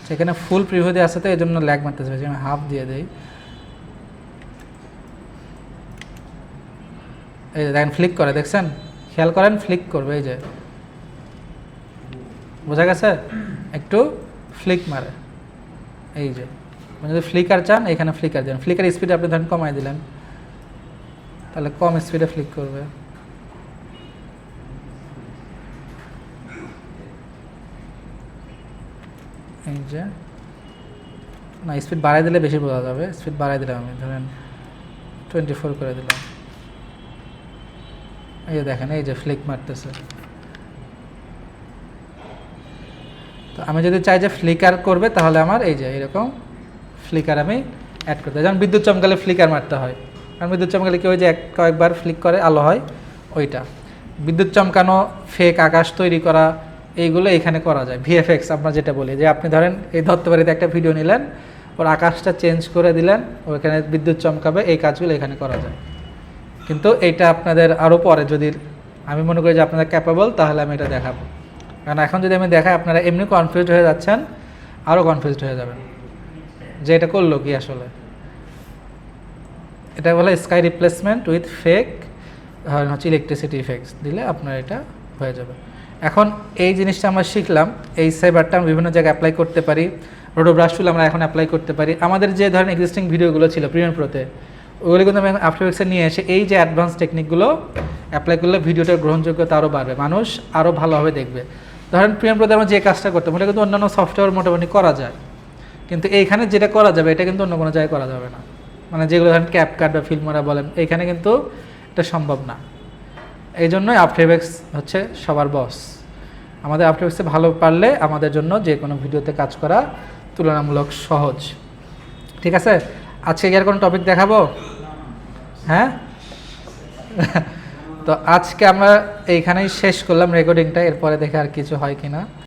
সেখানে ফুল প্রিভিউ দিয়ে আসে, তো এই জন্য ল্যাগ মারতেছে, আমি হাফ দিয়ে দিই। এই যে দেখেন ফ্লিক করে, দেখছেন, খেয়াল করেন ফ্লিক করবে, এই যে বোঝা গেছে, একটু ফ্লিক মারে। এই যে মানে যদি ফ্লিকার চান, এখানে ফ্লিকার দেন, ফ্লিকার স্পিড আপনি ধরেন কমাই দিলেন, তাহলে কম স্পিডে ফ্লিক করবে। এই যে না, স্পিড বাড়াই দিলে বেশি বোঝা যাবে, স্পিড বাড়াই দিলাম, আমি ধরেন 24 করে দিলাম। এই যে দেখেন, এই যে ফ্লিক মারতেছে। তো আমি যদি চাই যে ফ্লিকার করবে, তাহলে আমার এই যে এরকম ফ্লিকার আমি অ্যাড করতে, যেমন বিদ্যুৎ চমকালে ফ্লিকার মারতে হয়, কারণ বিদ্যুৎ চমকালে কি হয় যে কয়েকবার ফ্লিক করে আলো হয়, ওইটা। বিদ্যুৎ চমকানো, ফেক আকাশ তৈরি করা, এইগুলো এখানে করা যায়। ভিএফএক্স আমরা যেটা বলি, যে আপনি ধরেন এই ধত্তবাড়িতে একটা ভিডিও নিলেন, ওর আকাশটা চেঞ্জ করে দিলেন, ওইখানে বিদ্যুৎ চমকাবে, এই কাজগুলো এখানে করা যায়। কিন্তু এইটা আপনাদের আরও পরে, যদি আমি মনে করি যে আপনারা ক্যাপেবল, তাহলে আমি এটা দেখাবো। কারণ এখন যদি আমি দেখাই, আপনারা এমনি কনফিউজড হয়ে যাচ্ছেন, আরও কনফিউজড হয়ে যাবেন যে এটা করলো কি আসলে। এটা বলে স্কাই রিপ্লেসমেন্ট উইথ ফেক হচ্ছে ইলেকট্রিসিটি ইফেক্টস দিলে আপনার এটা হয়ে যাবে। এখন এই জিনিসটা আমরা শিখলাম, এই সাইবারটা আমরা বিভিন্ন জায়গায় অ্যাপ্লাই করতে পারি। রোটোব্রাশ টুল আমরা এখন অ্যাপ্লাই করতে পারি। আমাদের যে ধরেন এক্সিস্টিং ভিডিওগুলো ছিল প্রিমিয়ার প্রোতে, ওগুলো কিন্তু আমি আফটার এফেক্টসে নিয়ে এসে এই যে অ্যাডভান্স টেকনিকগুলো অ্যাপ্লাই করলে ভিডিওটার গ্রহণযোগ্যতা আরও বাড়বে, মানুষ আরও ভালোভাবে দেখবে। ধরেন প্রিমিয়ার প্রোতে আমরা যে কাজটা করতাম, ওটা কিন্তু অন্যান্য সফটওয়্যার মোটামুটি করা যায়, কিন্তু এইখানে যেটা করা যাবে এটা কিন্তু অন্য কোনো জায়গায় করা যাবে না। মানে যেগুলো ধরেন ক্যাপকাট বা ফিল্মোরা বলেন, এইখানে কিন্তু এটা সম্ভব না। এই জন্যই আফটার এফেক্টস হচ্ছে সবার বস। আমাদের আফটার এফেক্টসে ভালো পারলে আমাদের জন্য যে কোনো ভিডিওতে কাজ করা তুলনামূলক সহজ। ঠিক আছে, আজকে কি আর কোনো টপিক দেখাবো? হ্যাঁ, তো আজকে আমরা এইখানেই শেষ করলাম রেকর্ডিংটা, এরপরে দেখে আর কিছু হয় কিনা।